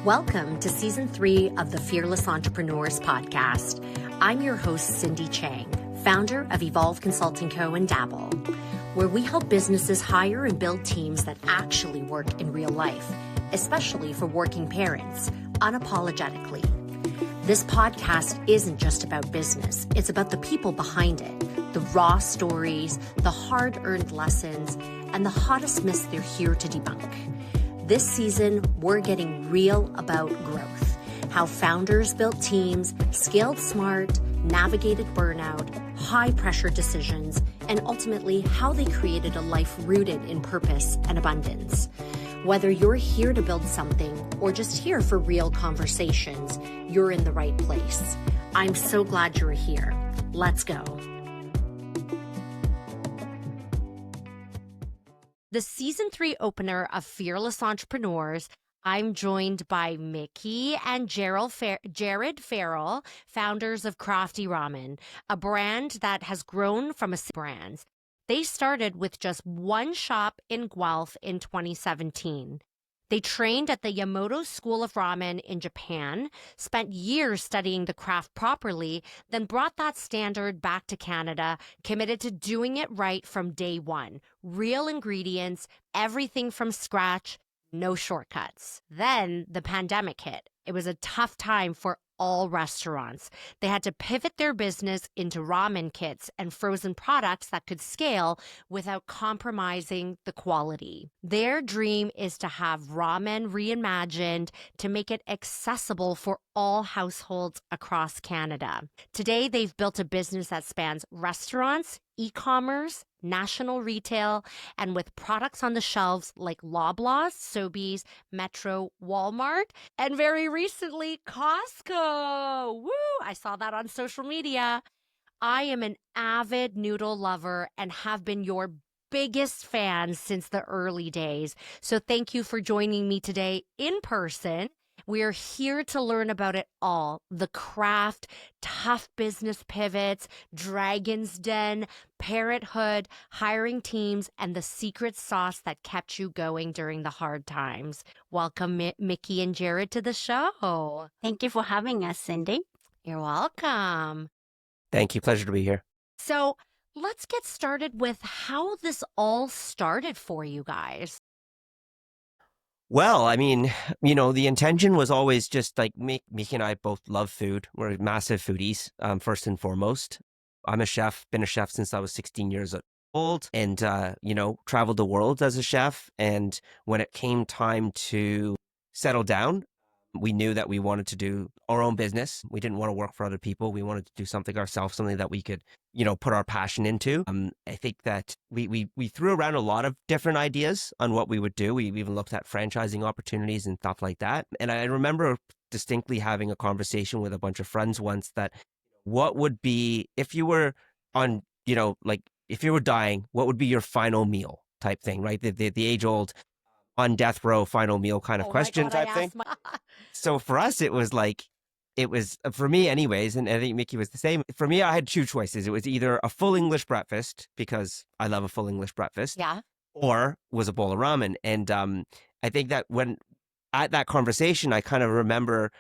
Welcome to Season 3 of the Fearless Entrepreneurs Podcast. I'm your host, Cindy Chang, founder of Evolve Consulting Co. and Dabble, where we help businesses hire and build teams that actually work in real life, especially for working parents, unapologetically. This podcast isn't just about business. It's about the people behind it, the raw stories, the hard-earned lessons, and the hottest myths they're here to debunk. This season, we're getting real about growth, how founders built teams, scaled smart, navigated burnout, high-pressure decisions, and ultimately how they created a life rooted in purpose and abundance. Whether you're here to build something or just here for real conversations, you're in the right place. I'm so glad you're here. Let's go. The Season 3 opener of Fearless Entrepreneurs, I'm joined by Miki and Jared Ferrall, founders of Crafty Ramen, a brand that has grown from a brand. They started with just one shop in Guelph in 2017. They trained at the Yamato School of Ramen in Japan, spent years studying the craft properly, then brought that standard back to Canada, committed to doing it right from day one. Real ingredients, everything from scratch, no shortcuts. Then the pandemic hit. It was a tough time for all restaurants. They had to pivot their business into ramen kits and frozen products that could scale without compromising the quality. Their dream is to have ramen reimagined to make it accessible for all households across Canada. Today, they've built a business that spans restaurants, e-commerce, national retail, and with products on the shelves like Loblaws, Sobeys, Metro, Walmart, and very recently, Costco. Woo! I saw that on social media. I am an avid noodle lover and have been your biggest fan since the early days. So thank you for joining me today in person. We are here to learn about it all. The craft, tough business pivots, Dragon's Den, parenthood, hiring teams, and the secret sauce that kept you going during the hard times. Welcome, Miki and Jared, to the show. Thank you for having us, Cindy. You're welcome. Thank you. Pleasure to be here. So let's get started with how this all started for you guys. Well, I mean, the intention was always just like Miki and I both love food. We're massive foodies, first and foremost. I'm a chef, been a chef since I was 16 years old and, traveled the world as a chef. And when it came time to settle down, we knew that we wanted to do our own business. We didn't want to work for other people. We wanted to do something ourselves, something that we could, put our passion into. I think that we threw around a lot of different ideas on what we would do. We even looked at franchising opportunities and stuff like that. And I remember distinctly having a conversation with a bunch of friends once that what would be, if you were on, if you were dying, what would be your final meal type thing, right? The age old on death row final meal kind of question type thing. So for us, it was for me anyways, and I think Miki was the same. For me, I had two choices. It was either a full English breakfast, because I love a full English breakfast, Yeah. or was a bowl of ramen. And I think that when at that conversation, I kind of remember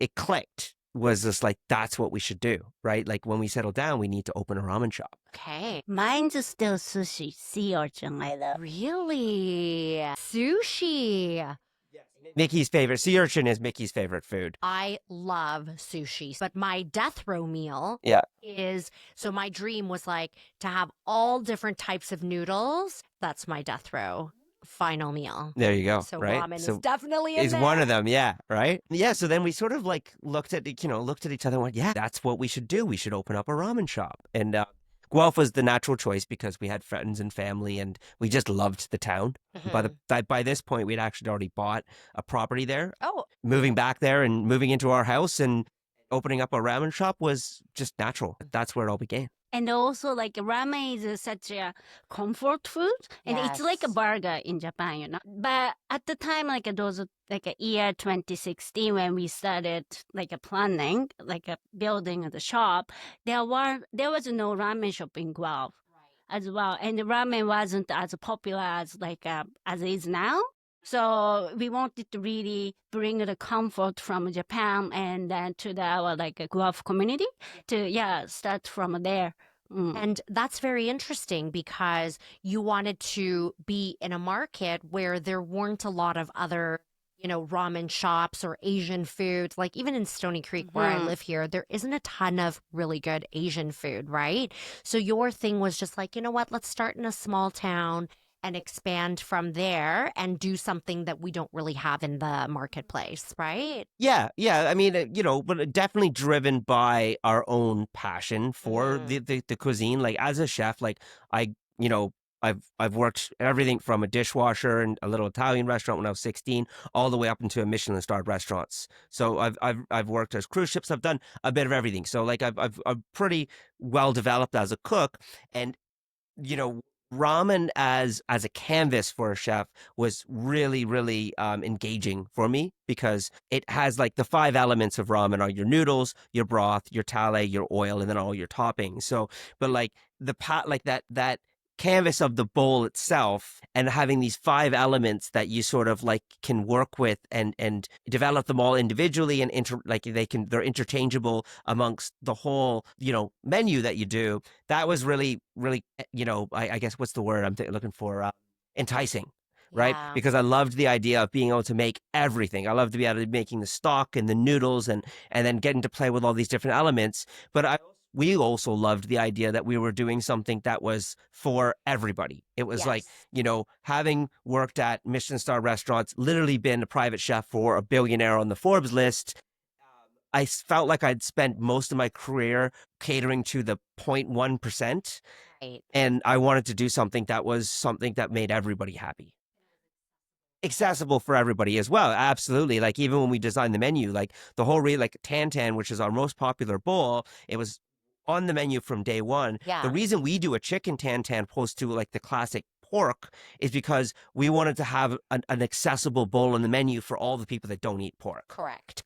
it clicked. Was just like, that's what we should do, right? Like when we settle down, we need to open a ramen shop. Okay. Mine's still sushi, sea urchin I love. Really? Sushi. Miki's favorite, sea urchin is Miki's favorite food. I love sushi, but my death row meal is, so my dream was like to have all different types of noodles. That's my death row final meal. There you go. So right? ramen is definitely in is there. One of them, yeah, right? Yeah, so then we sort of like looked at each other and went, yeah, that's what we should do. We should open up a ramen shop. And Guelph was the natural choice because we had friends and family and we just loved the town. Mm-hmm. By this point, we'd actually already bought a property there. Oh. Moving back there and moving into our house and opening up a ramen shop was just natural. That's where it all began. And also, like, ramen is such a comfort food. And it's like a burger in Japan, But at the time, like, it was like a year 2016 when we started, like, a planning, like, a building of the shop. There was no ramen shop in Guelph as well. And the ramen wasn't as popular as, like, as it is now. So we wanted to really bring the comfort from Japan and then to our like Guelph community to start from there. And that's very interesting because you wanted to be in a market where there weren't a lot of other, ramen shops or Asian food. Like even in Stony Creek, where I live here, there isn't a ton of really good Asian food, right? So your thing was just like, you know what, let's start in a small town and expand from there and do something that we don't really have in the marketplace, right? Yeah, yeah. I mean, but definitely driven by our own passion for the cuisine. Like as a chef, like I, you know, I've worked everything from a dishwasher and a little Italian restaurant when I was 16, all the way up into a Michelin-starred restaurants. So I've worked as cruise ships. I've done a bit of everything. So like I'm pretty well developed as a cook, and you know ramen as a canvas for a chef was really engaging for me because it has like the five elements of ramen are your noodles, your broth, your tale, your oil, and then all your toppings. So but like the pot like that canvas of the bowl itself and having these five elements that you sort of like can work with and develop them all individually and they're interchangeable amongst the whole menu that you do. That was really I guess what's the word I'm looking for, enticing, right? Yeah. Because I loved the idea of being able to make everything. I loved to be able to making the stock and the noodles and then getting to play with all these different elements. But we also loved the idea that we were doing something that was for everybody. It was like, having worked at Michelin star restaurants, literally been a private chef for a billionaire on the Forbes list. I felt like I'd spent most of my career catering to the 0.1%. Right. And I wanted to do something that made everybody happy. Accessible for everybody as well. Absolutely. Like even when we designed the menu, like the whole like Tan, which is our most popular bowl, it was on the menu from day one. Yeah. The reason we do a chicken Tan opposed to like the classic pork is because we wanted to have an accessible bowl on the menu for all the people that don't eat pork. Correct,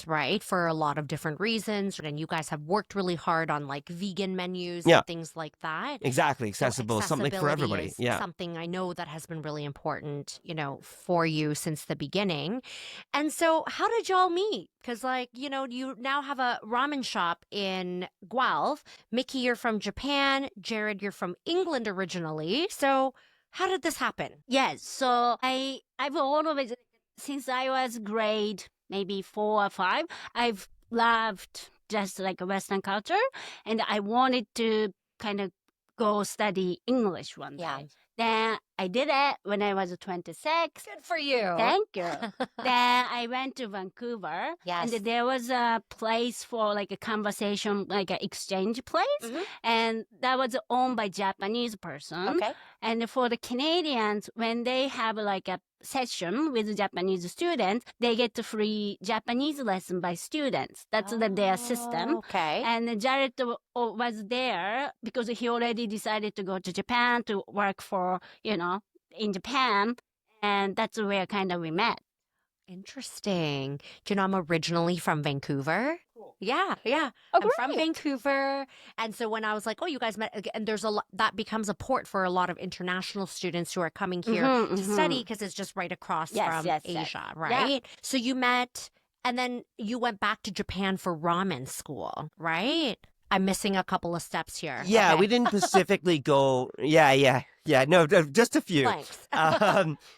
right? For a lot of different reasons. And you guys have worked really hard on like vegan menus Yeah. and things like that. Exactly. Accessible, something for everybody. Is Yeah. something I know that has been really important, for you since the beginning. And so how did y'all meet? Because you now have a ramen shop in Guelph. Miki, you're from Japan. Jared, you're from England originally. So how did this happen? Yes, so I've always, since I was grade maybe 4 or 5, I've loved just like a Western culture, and I wanted to kind of go study English one day. Yeah. Then I did it when I was 26. Good for you. Thank you. Then I went to Vancouver. Yes. And there was a place for like a conversation, like an exchange place. And that was owned by Japanese person. Okay. And for the Canadians, when they have like a session with Japanese students, they get a free Japanese lesson by students. That's their system. Okay. And Jared was there because he already decided to go to Japan to work for, in Japan. And that's where kind of we met. Interesting. Do you know I'm originally from Vancouver? Cool. Yeah. Oh, I'm from great. Vancouver. And so when I was like, oh, you guys met, and there's a lot, that becomes a port for a lot of international students who are coming here to study because it's just right across from Asia, right? Yeah. So you met, and then you went back to Japan for ramen school, right? I'm missing a couple of steps here. Yeah, Okay. we didn't specifically go. Yeah. No, just a few. Thanks.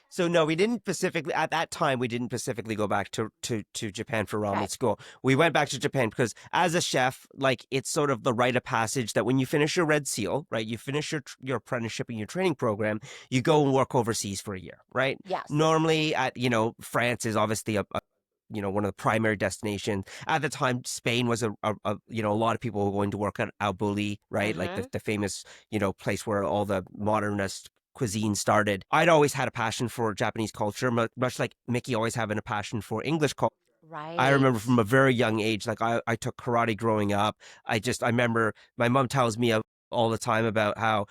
So no, we didn't specifically at that time. We didn't specifically go back to Japan for ramen school. We went back to Japan because as a chef, like it's sort of the rite of passage that when you finish your Red Seal, right, you finish your apprenticeship and your training program, you go and work overseas for a year, right? Yes. Normally, France is obviously a one of the primary destinations at the time. Spain was a lot of people were going to work at Albuli, right? Like the famous place where all the modernist cuisine started. I'd always had a passion for Japanese culture, much like Miki always having a passion for English culture. Right. I remember from a very young age, like I took karate growing up. I remember my mom tells me all the time about how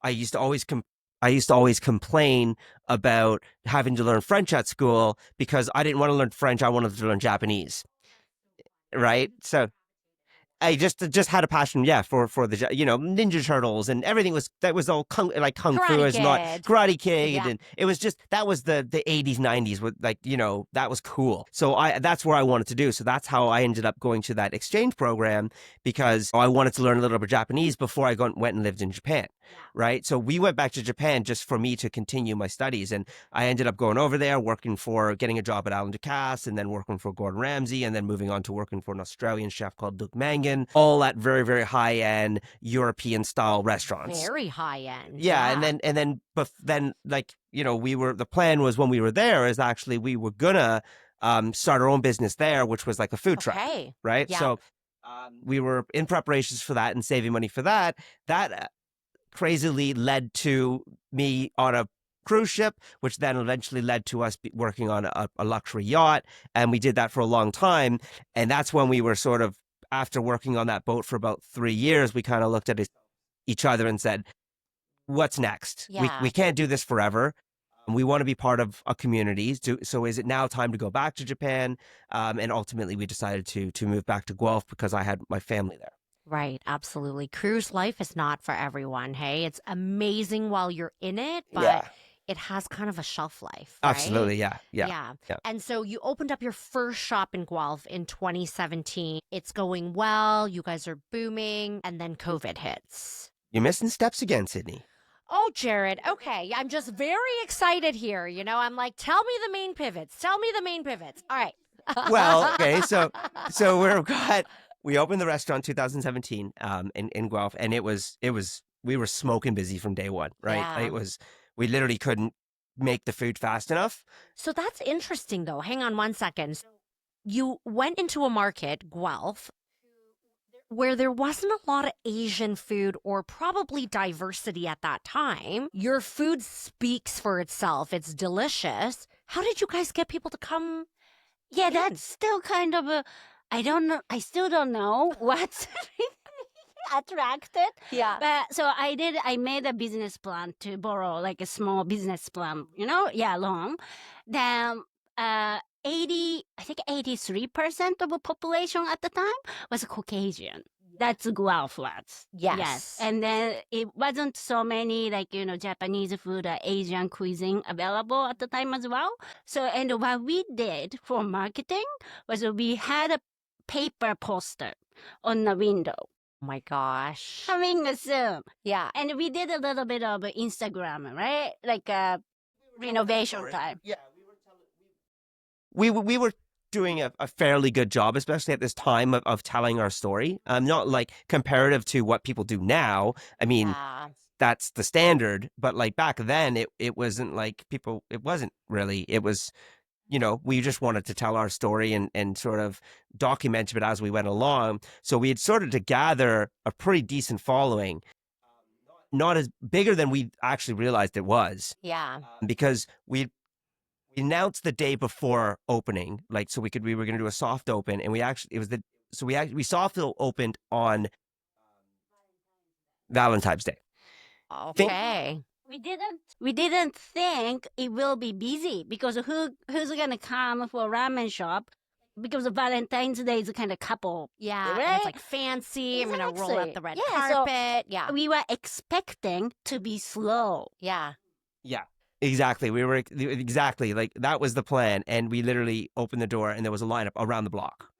I used to always complain about having to learn French at school because I didn't want to learn French. I wanted to learn Japanese. Right. So I just had a passion, for the Ninja Turtles and everything that was all kung Karate fu is not Kid. Karate Kid, Yeah. and it was just that was the 80s 90s with that was cool. So that's where I wanted to do. So that's how I ended up going to that exchange program because I wanted to learn a little bit of Japanese before I went and lived in Japan. Right. So we went back to Japan just for me to continue my studies. And I ended up going over there, getting a job at Alan Ducasse, and then working for Gordon Ramsay, and then moving on to working for an Australian chef called Luke Mangan, all at very, very high end European style restaurants. Very high end. Yeah. But then the plan was when we were there is actually we were gonna start our own business there, which was like a food truck. Right. Yeah. So we were in preparations for that and saving money for that. That crazily led to me on a cruise ship, which then eventually led to us working on a luxury yacht. And we did that for a long time. And that's when we were sort of, after working on that boat for about 3 years, we kind of looked at each other and said, what's next? Yeah. We can't do this forever. We want to be part of a community. So is it now time to go back to Japan? And ultimately we decided to move back to Guelph because I had my family there. Right, absolutely. Cruise life is not for everyone, hey? It's amazing while you're in it, but it has kind of a shelf life, right? Absolutely, yeah. And so you opened up your first shop in Guelph in 2017. It's going well, you guys are booming, and then COVID hits. You're missing steps again, Sydney. Oh, Jared, okay. I'm just very excited here. I'm like, tell me the main pivots. All right. Well, okay, so we opened the restaurant 2017 in Guelph, and we were smoking busy from day one, right? Yeah. We literally couldn't make the food fast enough. So that's interesting, though. Hang on one second. You went into a market, Guelph, where there wasn't a lot of Asian food or probably diversity at that time. Your food speaks for itself. It's delicious. How did you guys get people to come? Yeah, that's still kind of I don't know. I still don't know what's attracted. Yeah. But so I made a business plan to borrow like a small business plan, loan. Then 83% of the population at the time was Caucasian. That's Guelph lads. Yes. And then it wasn't so many Japanese food or Asian cuisine available at the time as well. So, and what we did for marketing was we had a paper poster on the window. Oh my gosh. Coming soon. Yeah. And we did a little bit of Instagram, right? Like a renovation time. Yeah. We were doing a fairly good job, especially at this time of telling our story. Not like comparative to what people do now. I mean, that's the standard. But like back then, it wasn't like people, it wasn't really, it was, we just wanted to tell our story and sort of document it as we went along. So we had started to gather a pretty decent following, not as bigger than we actually realized it was. Yeah. Because we announced the day before opening, like, so we were going to do a soft open, and we soft opened on Valentine's Day. Okay. We didn't think it will be busy because who's gonna come for a ramen shop? Because Valentine's Day is a kind of couple. Yeah, right? And it's like fancy. Exactly. I'm gonna roll out the red So carpet. we were expecting to be slow. Yeah, exactly. We were exactly like that was the plan, and we literally opened the door, and there was a lineup around the block,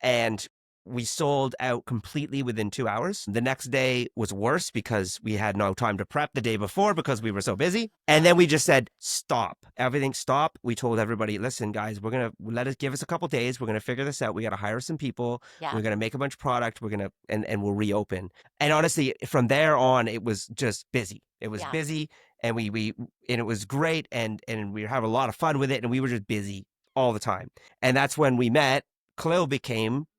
and we sold out completely within 2 hours. The next day was worse because we had no time to prep the day before because we were so busy. And then we just said, stop. Everything stop. We told everybody, listen, guys, give us a couple days. We're going to figure this out. We got to hire some people. Yeah. We're going to make a bunch of product. And we'll reopen. And honestly, from there on, it was just busy. It was busy, and and it was great. And we have a lot of fun with it. And we were just busy all the time. And that's when we met. Khalil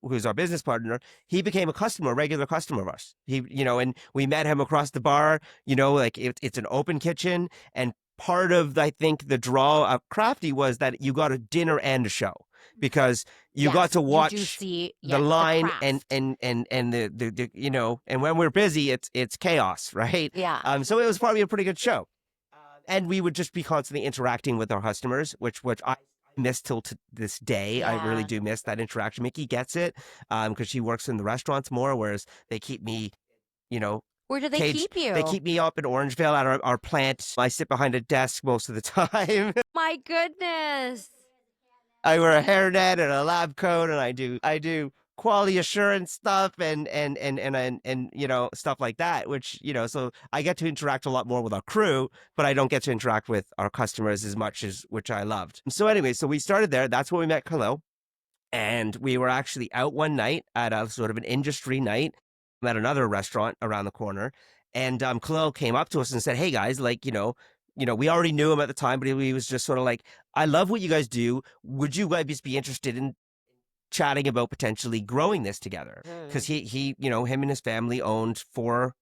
who's our business partner, he became a regular customer of ours. And we met him across the bar, like it's an open kitchen. And part of, I think, the draw of Crafty was that you got a dinner and a show because you got to watch the line and the and when we're busy, it's chaos, right? Yeah. So it was probably a pretty good show. And we would just be constantly interacting with our customers, which I miss till to this day. I really Yeah. do miss that interaction. Mickey gets it because she works in the restaurants more, whereas they keep me, you know, Where do they caged. keep you? They keep me up in Orangevale at our plant. I sit behind a desk most of the time. My goodness. I wear a hairnet and a lab coat, and I do quality assurance stuff and you know, stuff like that. Which, you know, so I get to interact a lot more with our crew, but I don't get to interact with our customers as much as which I loved. So anyway, so we started there. That's when we met Khalil, and we were actually out one night at a sort of an industry night at another restaurant around the corner, and Khalil came up to us and said, "Hey guys, like, we already knew him at the time, but he was just sort of like, I love what you guys do. Would you guys be interested in chatting about potentially growing this together?" Because he, him and his family owned 4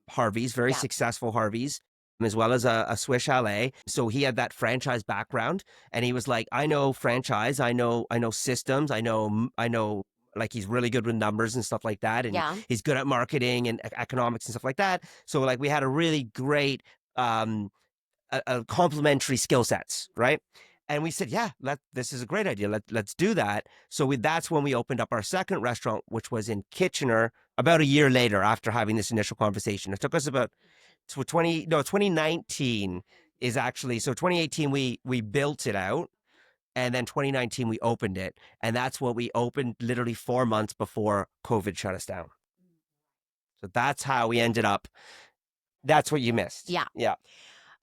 Harveys, very Yeah. successful Harveys, as well as a Swiss Chalet. So he had that franchise background, and he was like, I know franchise, I know systems, I know. Like, he's really good with numbers and stuff like that, and Yeah. he's good at marketing and economics and stuff like that. So like we had a really great complementary skill sets, right? And we said, yeah, this is a great idea. Let's do that. So that's when we opened up our second restaurant, which was in Kitchener, about a year later after having this initial conversation. It took us about 2019 is actually, so 2018 we built it out, and then 2019 we opened it, and that's what we opened literally 4 months before COVID shut us down. So that's how we ended up. That's what you missed. Yeah. Yeah.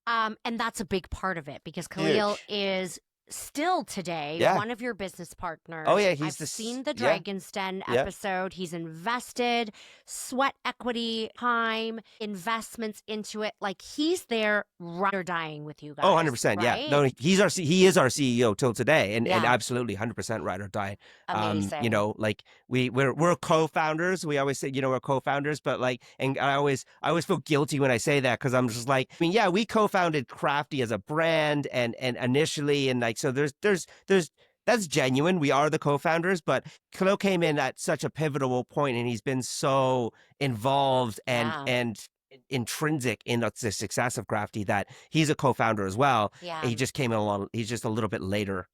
And that's a big part of it because Khalil Huge. is still today Yeah. one of your business partners. Oh, yeah, I've seen the Dragon's Den Yeah. episode. He's invested sweat equity, time, investments into it. Like, he's there right or dying with you guys. Oh, 100%. Yeah. right? No, he is our CEO till today, and Yeah. absolutely 100% ride or die. Amazing. Like we're co-founders. We always say, we're co-founders, but like, and I always feel guilty when I say that, because I'm just like, I mean, yeah, we co-founded Crafty as a brand and initially, and like, so there's that's genuine. We are the co-founders, but Khalil came in at such a pivotal point, and he's been so involved Yeah. and intrinsic in the success of Crafty that he's a co-founder as well. Yeah. He just came along. He's just a little bit later.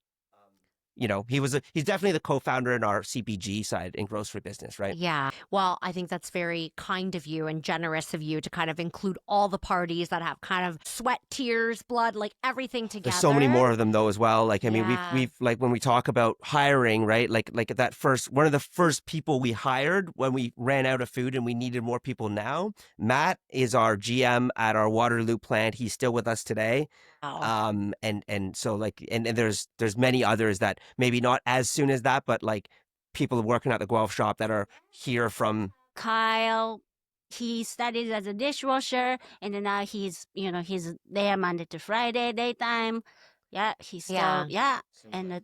He's definitely the co-founder in our CPG side in grocery business, right? Yeah. Well, I think that's very kind of you and generous of you to kind of include all the parties that have kind of sweat, tears, blood, like everything together. There's so many more of them though as well. Like, I mean, Yeah. we've like, when we talk about hiring, right? Like that one of the first people we hired when we ran out of food and we needed more people now. Matt is our GM at our Waterloo plant. He's still with us today. Wow. And so like, and there's many others that maybe not as soon as that, but like people working at the Guelph shop that are here from. Kyle, he studied as a dishwasher, and then now he's there Monday to Friday daytime. Yeah, he's still and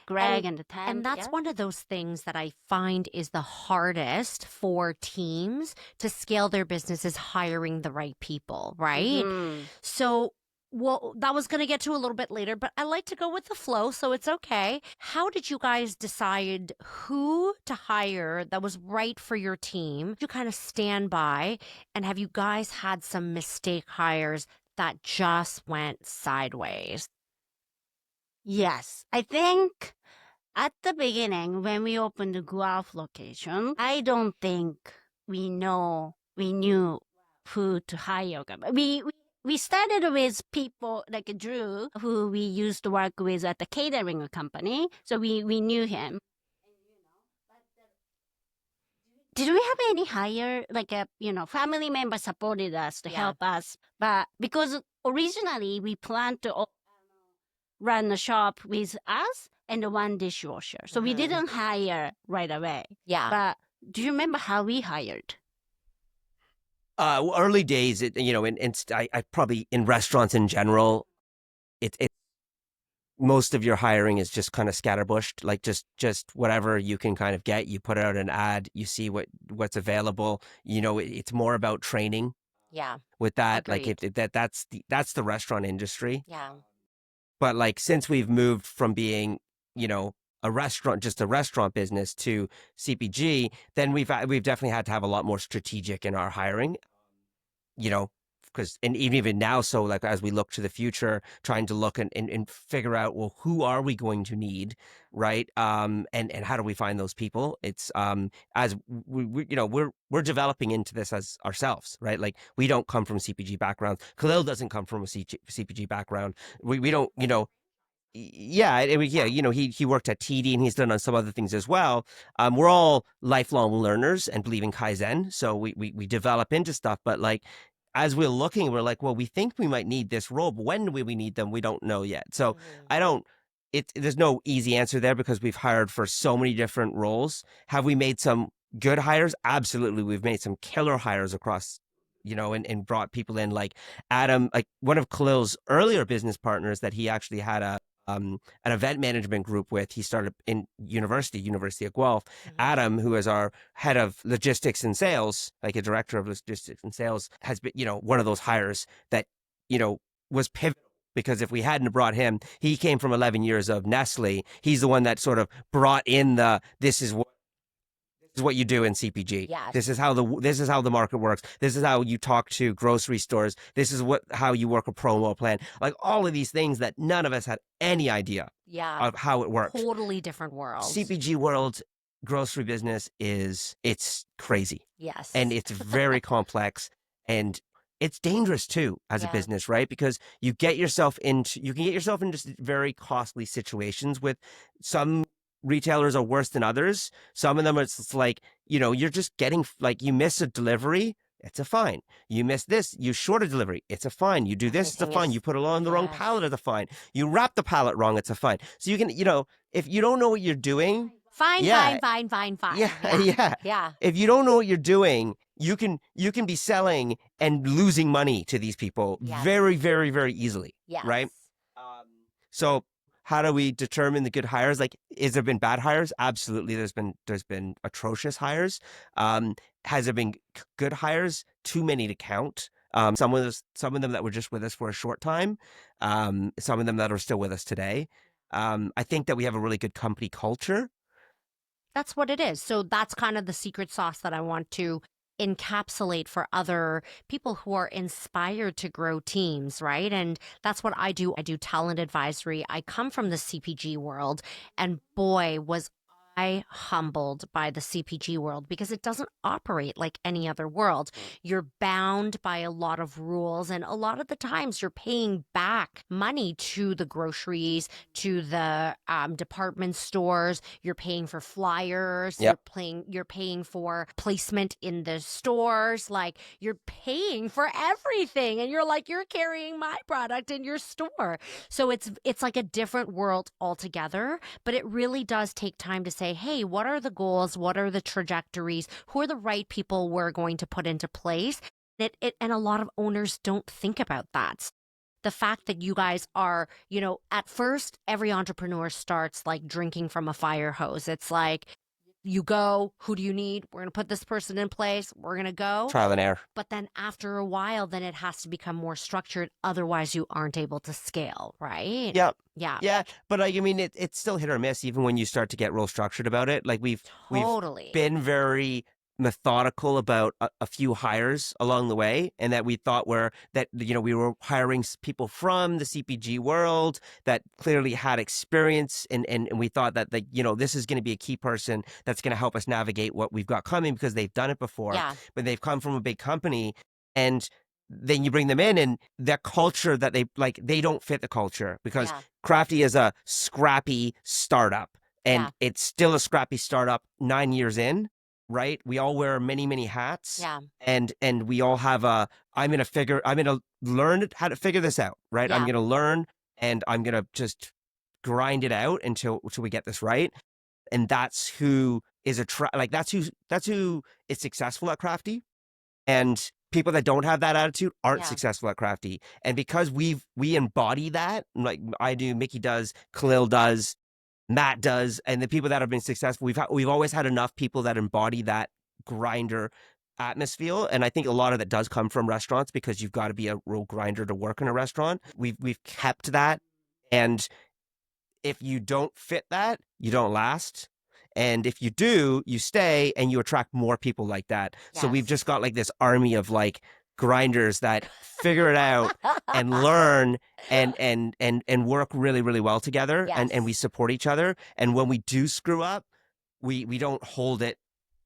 Greg and the time. And that's one of those things that I find is the hardest for teams to scale their business is hiring the right people, right? Mhm. So, well, that was going to get to a little bit later, but I like to go with the flow, so it's okay. How did you guys decide who to hire that was right for your team? You kind of stand by, and have you guys had some mistake hires that just went sideways? Yes, I think at the beginning when we opened the Guelph location, I don't think we knew who to hire. We started with people like Drew, who we used to work with at the catering company, so we knew him. Did we have any hire, like family member supported us to help us? But because originally we planned to run the shop with us and the one dishwasher, so we didn't hire right away. Yeah. But do you remember how we hired? Early days, I probably in restaurants in general, it most of your hiring is just kind of scatterbushed, like just whatever you can kind of get. You put out an ad, you see what's available. It's more about training. Yeah. With that, Agreed. like that's the restaurant industry. Yeah. But like, since we've moved from being, just a restaurant business to CPG, then we've definitely had to have a lot more strategic in our hiring, because and even now, so like as we look to the future, trying to look and figure out, well, who are we going to need, right? And how do we find those people? It's as we you know we're developing into this as ourselves, right? Like we don't come from CPG background. Khalil doesn't come from a CPG background. We don't, yeah, he worked at TD and he's done on some other things as well. We're all lifelong learners and believe in Kaizen, so we develop into stuff. But like as we're looking, we're like, well, we think we might need this role, but when will we need them? We don't know yet. So I don't. There's no easy answer there because we've hired for so many different roles. Have we made some good hires? Absolutely, we've made some killer hires across. And brought people in like Adam, like one of Khalil's earlier business partners that he actually had an event management group with. He started in University of Guelph. Adam, who is our head of logistics and sales, like a director of logistics and sales, has been, one of those hires that, was pivotal. Because if we hadn't brought him, he came from 11 years of Nestle. He's the one that sort of brought in this is what you do in CPG. Yes. This is how the market works. This is how you talk to grocery stores. This is how you work a promo plan. Like all of these things that none of us had any idea of how it works. Totally different world. CPG world, grocery business it's crazy. Yes. And it's very complex and it's dangerous too as a business, right? Because you can get yourself into very costly situations with some retailers are worse than others. Some of them it's like, you're just getting like you miss a delivery, it's a fine. You miss this, you short a delivery, it's a fine. You do this, it's a fine. You put it on the wrong pallet, it's a fine. You wrap the pallet wrong, it's a fine. So you can, if you don't know what you're doing, fine. Yeah. Yeah. If you don't know what you're doing, you can be selling and losing money to these people very, very, very easily. Yes. Right? So how do we determine the good hires? Like, has there been bad hires? Absolutely. There's been atrocious hires. Has there been good hires? Too many to count. Some of them that were just with us for a short time. Some of them that are still with us today. I think that we have a really good company culture. That's what it is. So that's kind of the secret sauce that I want to encapsulate for other people who are inspired to grow teams, right? And that's what I do. I do talent advisory. I come from the CPG world, and boy, was I humbled by the CPG world because it doesn't operate like any other world. You're bound by a lot of rules, and a lot of the times you're paying back money to the groceries, to the department stores. You're paying for flyers. Yep. You're paying for placement in the stores. Like you're paying for everything, and you're like you're carrying my product in your store. So it's like a different world altogether. But it really does take time to say, hey, what are the goals? What are the trajectories? Who are the right people we're going to put into place? And a lot of owners don't think about that. The fact that you guys are, at first, every entrepreneur starts like drinking from a fire hose. It's like, you go, who do you need? We're going to put this person in place. We're going to go. Trial and error. But then after a while, then it has to become more structured. Otherwise, you aren't able to scale, right? Yeah. Yeah. Yeah. But I mean, it's still hit or miss even when you start to get real structured about it. Like we've been very methodical about a few hires along the way, and that we thought we were hiring people from the CPG world that clearly had experience, and we thought that this is going to be a key person that's going to help us navigate what we've got coming because they've done it before. Yeah. But they've come from a big company, and then you bring them in, and their culture that they don't fit the culture because Crafty is a scrappy startup, and it's still a scrappy startup 9 years in. Right? We all wear many, many hats. Yeah. And we all have I'm going to learn how to figure this out, right? Yeah. I'm going to learn and I'm going to just grind it out until we get this right. And that's who is that's who is successful at Crafty. And people that don't have that attitude aren't successful at Crafty. And because we embody that, like I do, Miki does, Khalil does, Matt does, and the people that have been successful, we've always had enough people that embody that grinder atmosphere, and I think a lot of that does come from restaurants because you've got to be a real grinder to work in a restaurant. We've kept that, and if you don't fit that, you don't last, and if you do, you stay, and you attract more people like that. Yes. So we've just got like this army of like grinders that figure it out and learn and work really, really well together. Yes. And we support each other. And when we do screw up, we don't hold it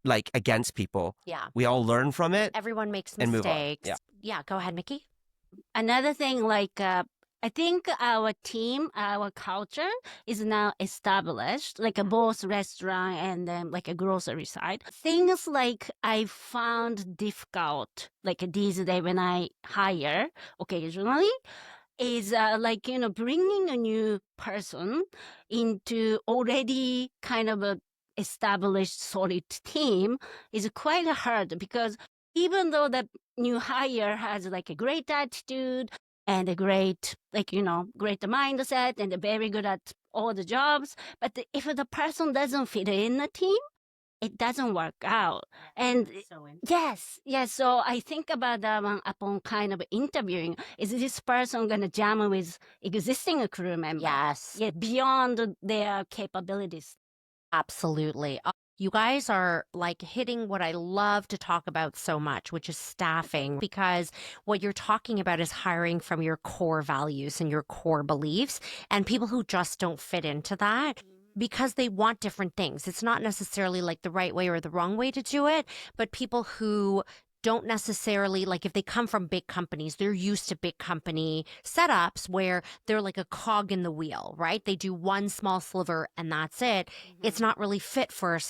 like against people. Yeah. We all learn from it. Everyone makes And move on. mistakes. Yeah, go ahead, Miki. Another thing, like, I think our team, our culture is now established, like both restaurant and then like a grocery side. Things like I found difficult, like these days when I hire occasionally, is like, bringing a new person into already kind of a established solid team is quite hard, because even though the new hire has like a great attitude and a great, like, great mindset and very good at all the jobs, but if the person doesn't fit in the team, it doesn't work out. And yes. So I think about that one upon kind of interviewing. Is this person going to jam with existing crew member? Yes. Yeah, beyond their capabilities. Absolutely. You guys are like hitting what I love to talk about so much, which is staffing, because what you're talking about is hiring from your core values and your core beliefs, and people who just don't fit into that because they want different things. It's not necessarily like the right way or the wrong way to do it, but people who don't necessarily, like, if they come from big companies, they're used to big company setups where they're like a cog in the wheel, right? They do one small sliver and that's it. It's not really fit for a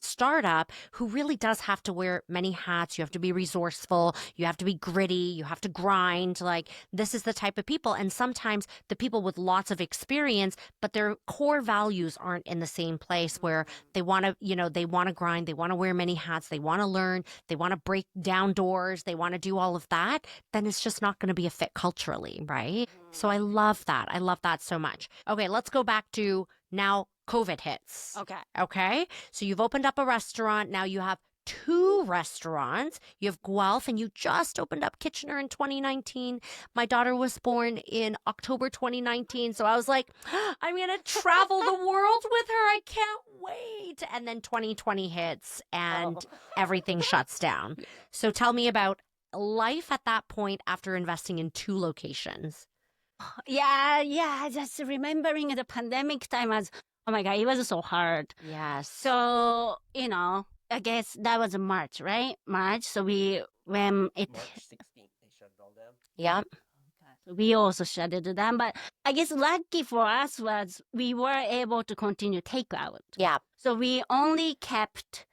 startup who really does have to wear many hats. You have to be resourceful. You have to be gritty. You have to grind. Like, this is the type of people. And sometimes the people with lots of experience, but their core values aren't in the same place, where they want to, they want to grind. They want to wear many hats. They want to learn. They want to break down doors. They want to do all of that. Then it's just not going to be a fit culturally, right? So I love that. I love that so much. Okay, let's go back to now COVID hits. Okay. So you've opened up a restaurant. Now you have 2 restaurants. You have Guelph, and you just opened up Kitchener in 2019. My daughter was born in October 2019. So I was like, I'm going to travel the world with her. I can't wait. And then 2020 hits and everything shuts down. So tell me about life at that point after investing in 2 locations. Yeah. Just remembering the pandemic time as, oh my God, it was so hard. Yes. So, I guess that was March, right? March. So when March 16th, they shut it all down. Yep. So we also shut it down. But I guess lucky for us was we were able to continue takeout. Yeah. So we only kept,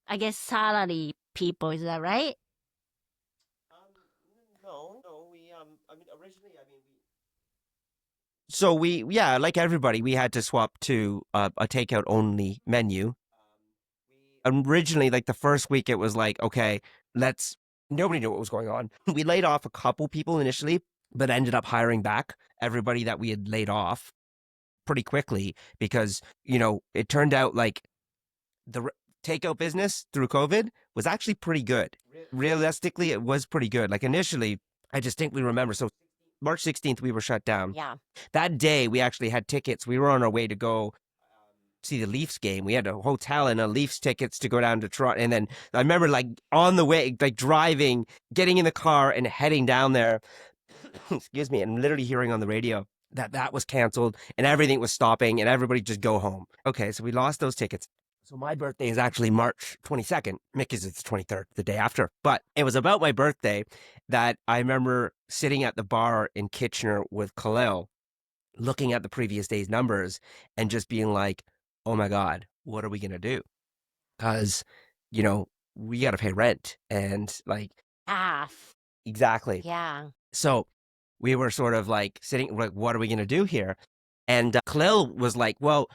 I guess, salary people. Is that right? No. So like everybody, we had to swap to a takeout only menu. Originally, like the first week, it was like, okay, nobody knew what was going on. We laid off a couple people initially, but ended up hiring back everybody that we had laid off pretty quickly, because, it turned out like the takeout business through COVID was actually pretty good. Realistically, it was pretty good. Like initially, I distinctly remember. So March 16th, we were shut down. Yeah. That day, we actually had tickets. We were on our way to go see the Leafs game. We had a hotel and a Leafs tickets to go down to Toronto. And then I remember like on the way, like driving, getting in the car and heading down there, excuse me, and literally hearing on the radio that was canceled and everything was stopping and everybody just go home. Okay, so we lost those tickets. So my birthday is actually March 22nd. Mickey's is the 23rd, the day after. But it was about my birthday that I remember sitting at the bar in Kitchener with Khalil, looking at the previous day's numbers and just being like, oh my God, what are we going to do? Because, we got to pay rent and like Half. Exactly. Yeah. So we were sort of like sitting, like, what are we going to do here? And Khalil was like, well,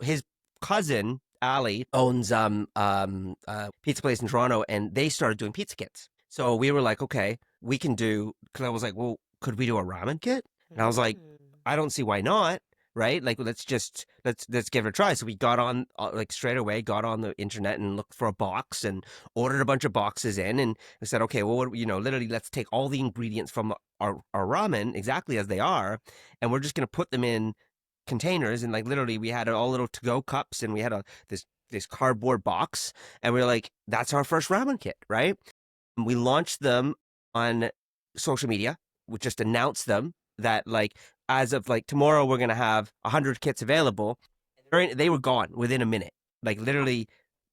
his cousin, Ali, owns a pizza place in Toronto, and they started doing pizza kits. So we were like, okay, we can do, Khalil was like, well, could we do a ramen kit? And I was like, I don't see why not. Right? Like, let's give it a try. So we got on, like straight away, got on the internet and looked for a box and ordered a bunch of boxes in. And we said, okay, well, literally let's take all the ingredients from our ramen exactly as they are. And we're just going to put them in containers. And like, literally we had all little to-go cups and we had this cardboard box. And we were like, that's our first ramen kit, right? And we launched them on social media. We just announced them that like as of like tomorrow we're gonna have 100 kits available. They were gone within a minute. Like literally,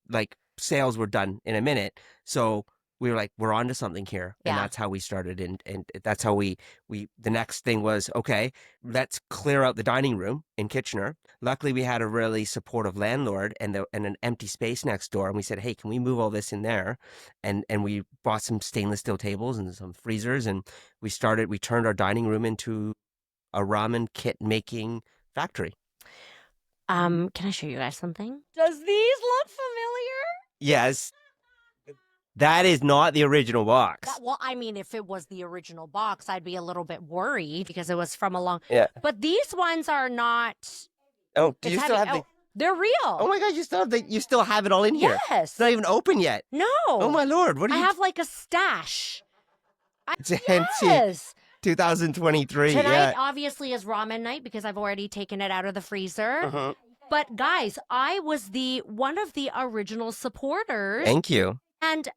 like sales were done in a minute. So we were like, we're on to something here. And Yeah. that's how we started. And that's how we the next thing was, okay, let's clear out the dining room in Kitchener. Luckily we had a really supportive landlord and an empty space next door. And we said, hey, can we move all this in there? And we bought some stainless steel tables and some freezers. And we turned our dining room into a ramen kit making factory. Can I show you guys something? Does these look familiar? Yes. That is not the original box. Well, I mean, if it was the original box, I'd be a little bit worried because it was from a long. Yeah. But these ones are not. Oh, do you still have the? They're real. Oh my God, you still have it all in here. Yes. It's not even open yet. No. Oh my Lord, what do I you? have like a stash. It's antique. Yes. 2023. Tonight, obviously, is ramen night because I've already taken it out of the freezer. Uh-huh. But guys, I was one of the original supporters. Thank you. And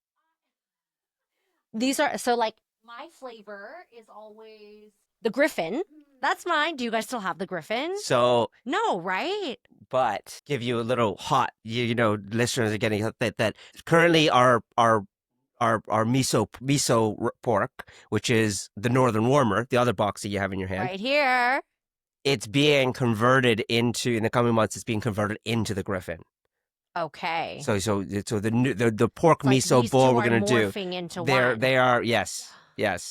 these are so like my flavor is always the Griffin. That's mine. Do you guys still have the Griffin? So No, right? but give you a little hot. You know, listeners are getting that currently our miso pork, which is the Northern Warmer, the other box that you have in your hand. Right here. It's being converted into in the coming months. It's being converted into the Griffin. Okay. So the pork It's like miso these bowl two we're are gonna do. morphing into one. They are yes.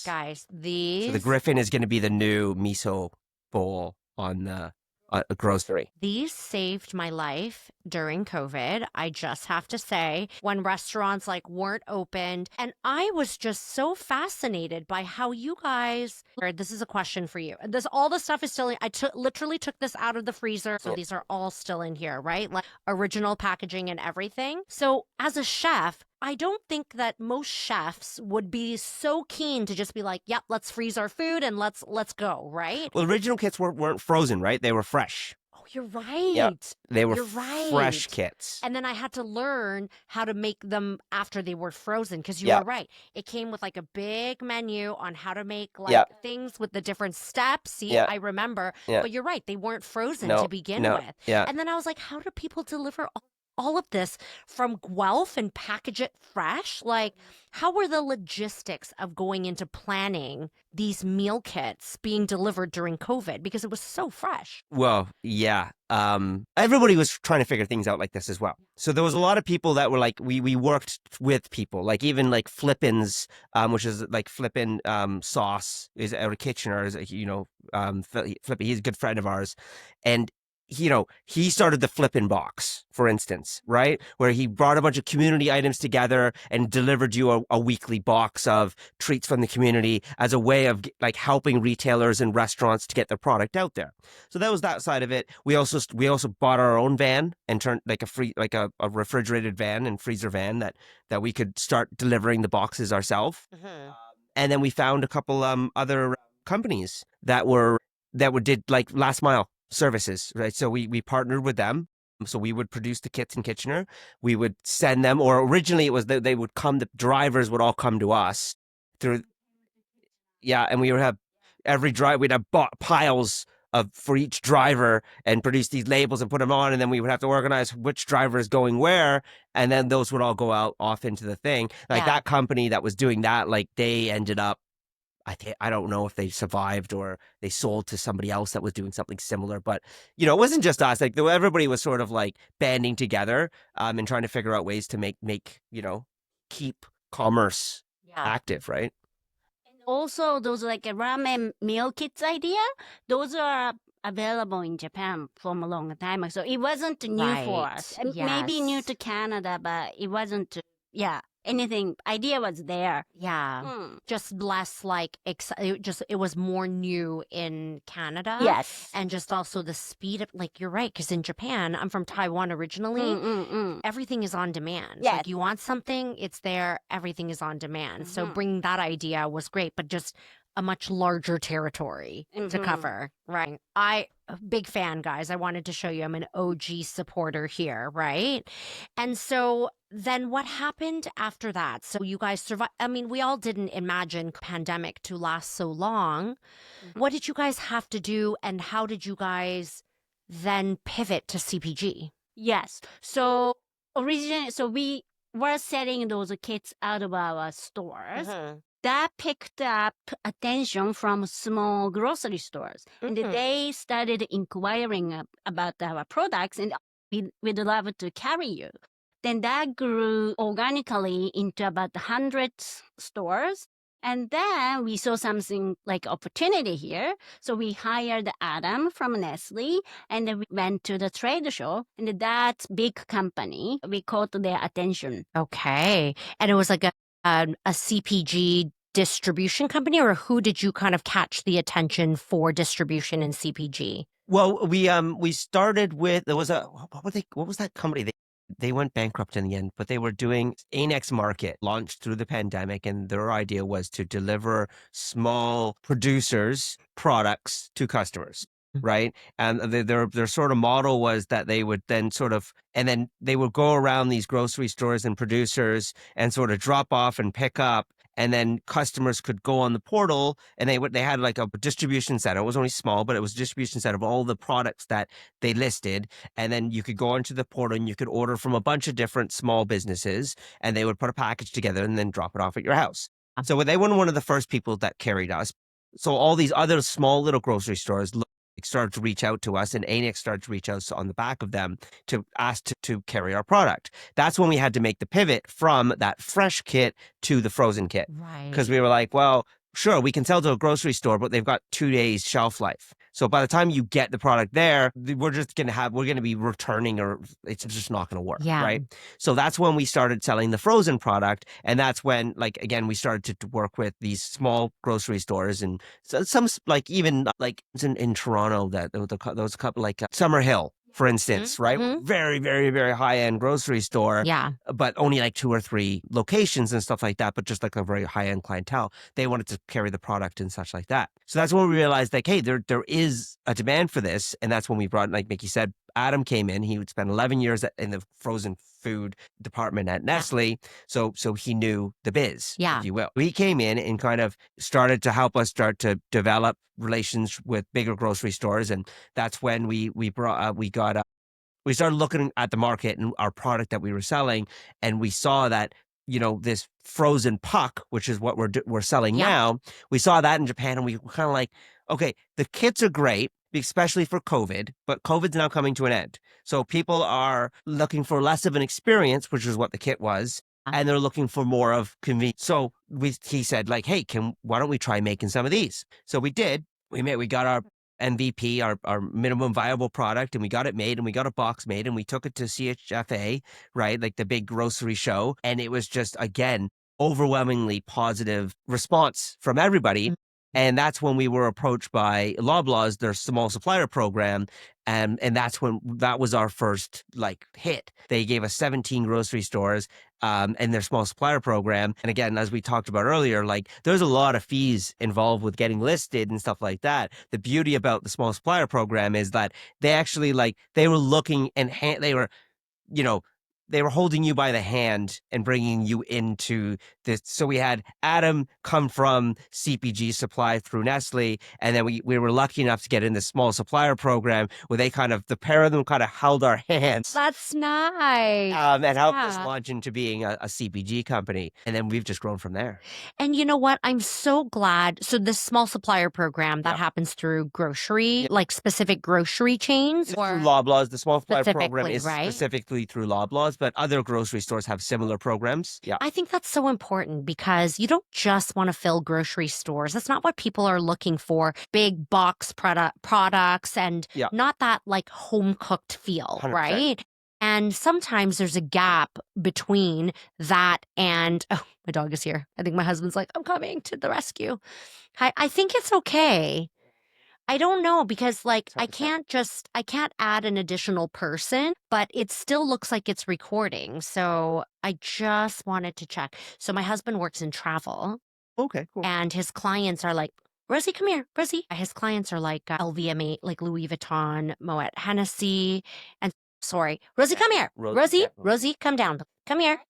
Guys, these. So the Griffin is going to be the new miso bowl on the grocery. These saved my life during COVID. I just have to say, when restaurants like weren't opened, and I was just so fascinated by how you guys. This is a question for you. All the stuff is still in. I literally took this out of the freezer, so these are all still in here, right? Like original packaging and everything. So as a chef, I don't think that most chefs would be so keen to just be like, yep, let's freeze our food and let's go, right? Well, original kits weren't frozen, right? They were fresh. Oh, you're right. Yep. They were You're right. fresh kits. And then I had to learn how to make them after they were frozen because you Yep. were right. It came with like a big menu on how to make like Yep. things with the different steps. See, Yep. I remember. Yep. But you're right. They weren't frozen No, to begin no, with. yeah. And then I was like, how do people deliver all of this from Guelph and package it fresh? Like, how were the logistics of going into planning these meal kits being delivered during COVID? Because it was so fresh. Well, yeah. Everybody was trying to figure things out like this as well. So there was a lot of people that were like, we worked with people, like even like Flippin's, which is like Flippin sauce is out of Kitchener, is Flippin. He's a good friend of ours, and he started the Flippin' Box, for instance, right? Where he brought a bunch of community items together and delivered you a weekly box of treats from the community as a way of like helping retailers and restaurants to get their product out there. So that was that side of it. We also bought our own van and turned like a refrigerated van and freezer van that we could start delivering the boxes ourselves. Mm-hmm. And then we found a couple other companies that did like last mile services, right? So we partnered with them. So we would produce the kits in Kitchener. We would send them, or originally it was that they would come, the drivers would all come to us through. Yeah. And we would have we'd have piles for each driver and produce these labels and put them on. And then we would have to organize which driver is going where. And then those would all go out off into the thing. Like that company that was doing that, like they ended up, I don't know if they survived or they sold to somebody else that was doing something similar, but it wasn't just us. Like everybody was sort of like banding together and trying to figure out ways to make keep commerce active, right? Also, those like ramen meal kits idea, those are available in Japan from a long time ago. So it wasn't new for us. Maybe new to Canada, but it wasn't. Anything idea was there. Just less like it was more new in Canada. Yes. And just also the speed of, like, you're right, because in Japan, I'm from Taiwan originally. Everything is on demand. Yes. Like you want something, it's there, everything is on demand. So bringing that idea was great, but just a much larger territory to cover. Right. big fan, guys. I wanted to show you I'm an OG supporter here, right? And so then what happened after that? So you guys survived. I mean, we all didn't imagine pandemic to last so long. What did you guys have to do, and how did you guys then pivot to CPG? Yes. So originally, so we were selling those kits out of our stores. That picked up attention from small grocery stores. And they started inquiring about our products, and we'd love to carry you. Then that grew organically into about 100 stores. And then we saw something like opportunity here. So we hired Adam from Nestle, and then we went to the trade show. And that big company, we caught their attention. Okay. And it was like a CPG distribution company, or who did you kind of catch the attention for distribution in CPG? Well, we started with, there was what was that company? They went bankrupt in the end, but they were doing Anex Market, launched through the pandemic, and their idea was to deliver small producers products to customers, right? And their sort of model was that they would then and then they would go around these grocery stores and producers and sort of drop off and pick up. And then customers could go on the portal, and they had like a distribution center. It was only small, but it was a distribution center of all the products that they listed. And then you could go onto the portal and you could order from a bunch of different small businesses, and they would put a package together and then drop it off at your house. So they were one of the first people that carried us. So all these other small little grocery stores started to reach out to us, and Anex started to reach out on the back of them to ask to carry our product. That's when we had to make the pivot from that fresh kit to the frozen kit. Right. Because we were like, well, sure, we can sell to a grocery store, but they've got 2 days shelf life. So by the time you get the product there, we're going to be returning, or it's just not going to work. Yeah. Right. So that's when we started selling the frozen product. And that's when, like, again, we started to work with these small grocery stores, and some like even like in Toronto, that those couple like Summerhill, for instance, right? Very, very, very high-end grocery store. Yeah. But only like 2 or 3 locations and stuff like that, but just like a very high-end clientele. They wanted to carry the product and such like that. So that's when we realized, like, hey, there is a demand for this. And that's when we brought, like Miki said, Adam came in. He would spend 11 years in the frozen food department at Nestle. So he knew the biz, if you will. He came in and kind of started to help us start to develop relations with bigger grocery stores. And that's when we started looking at the market and our product that we were selling. And we saw that, this frozen puck, which is what we're selling now, we saw that in Japan, and we were kind of like, okay, the kits are great, especially for COVID, but COVID's now coming to an end. So people are looking for less of an experience, which is what the kit was, and they're looking for more of convenience. So he said, like, hey, why don't we try making some of these? So we did. We got our MVP, our minimum viable product, and we got it made, and we got a box made, and we took it to CHFA, right? Like the big grocery show. And it was just, again, overwhelmingly positive response from everybody. And that's when we were approached by Loblaws, their small supplier program. And that was our first like hit. They gave us 17 grocery stores and their small supplier program. And again, as we talked about earlier, like there's a lot of fees involved with getting listed and stuff like that. The beauty about the small supplier program is that they actually they were looking and they were holding you by the hand and bringing you into this. So we had Adam come from CPG supply through Nestle, and then we were lucky enough to get in the small supplier program where the pair of them kind of held our hands. That's nice. And helped us launch into being a CPG company. And then we've just grown from there. And you know what? I'm so glad. So this small supplier program that happens through grocery, like specific grocery chains? Or through Loblaws. The small supplier program is right? specifically through Loblaws, but other grocery stores have similar programs. Yeah. I think that's so important because you don't just want to fill grocery stores. That's not what people are looking for. Big box products and not that like home cooked feel, 100%. Right? And sometimes there's a gap between that and, oh, my dog is here. I think my husband's like, I'm coming to the rescue. I think it's okay. I don't know because I can't add an additional person, but it still looks like it's recording. So I just wanted to check. So my husband works in travel. Okay, cool. And his clients are like Rosie, come here. Rosie. His clients are like LVMH, like Louis Vuitton, Moet Hennessy, and sorry, Rosie, come here. Rosie, Rosie, come down. Come here.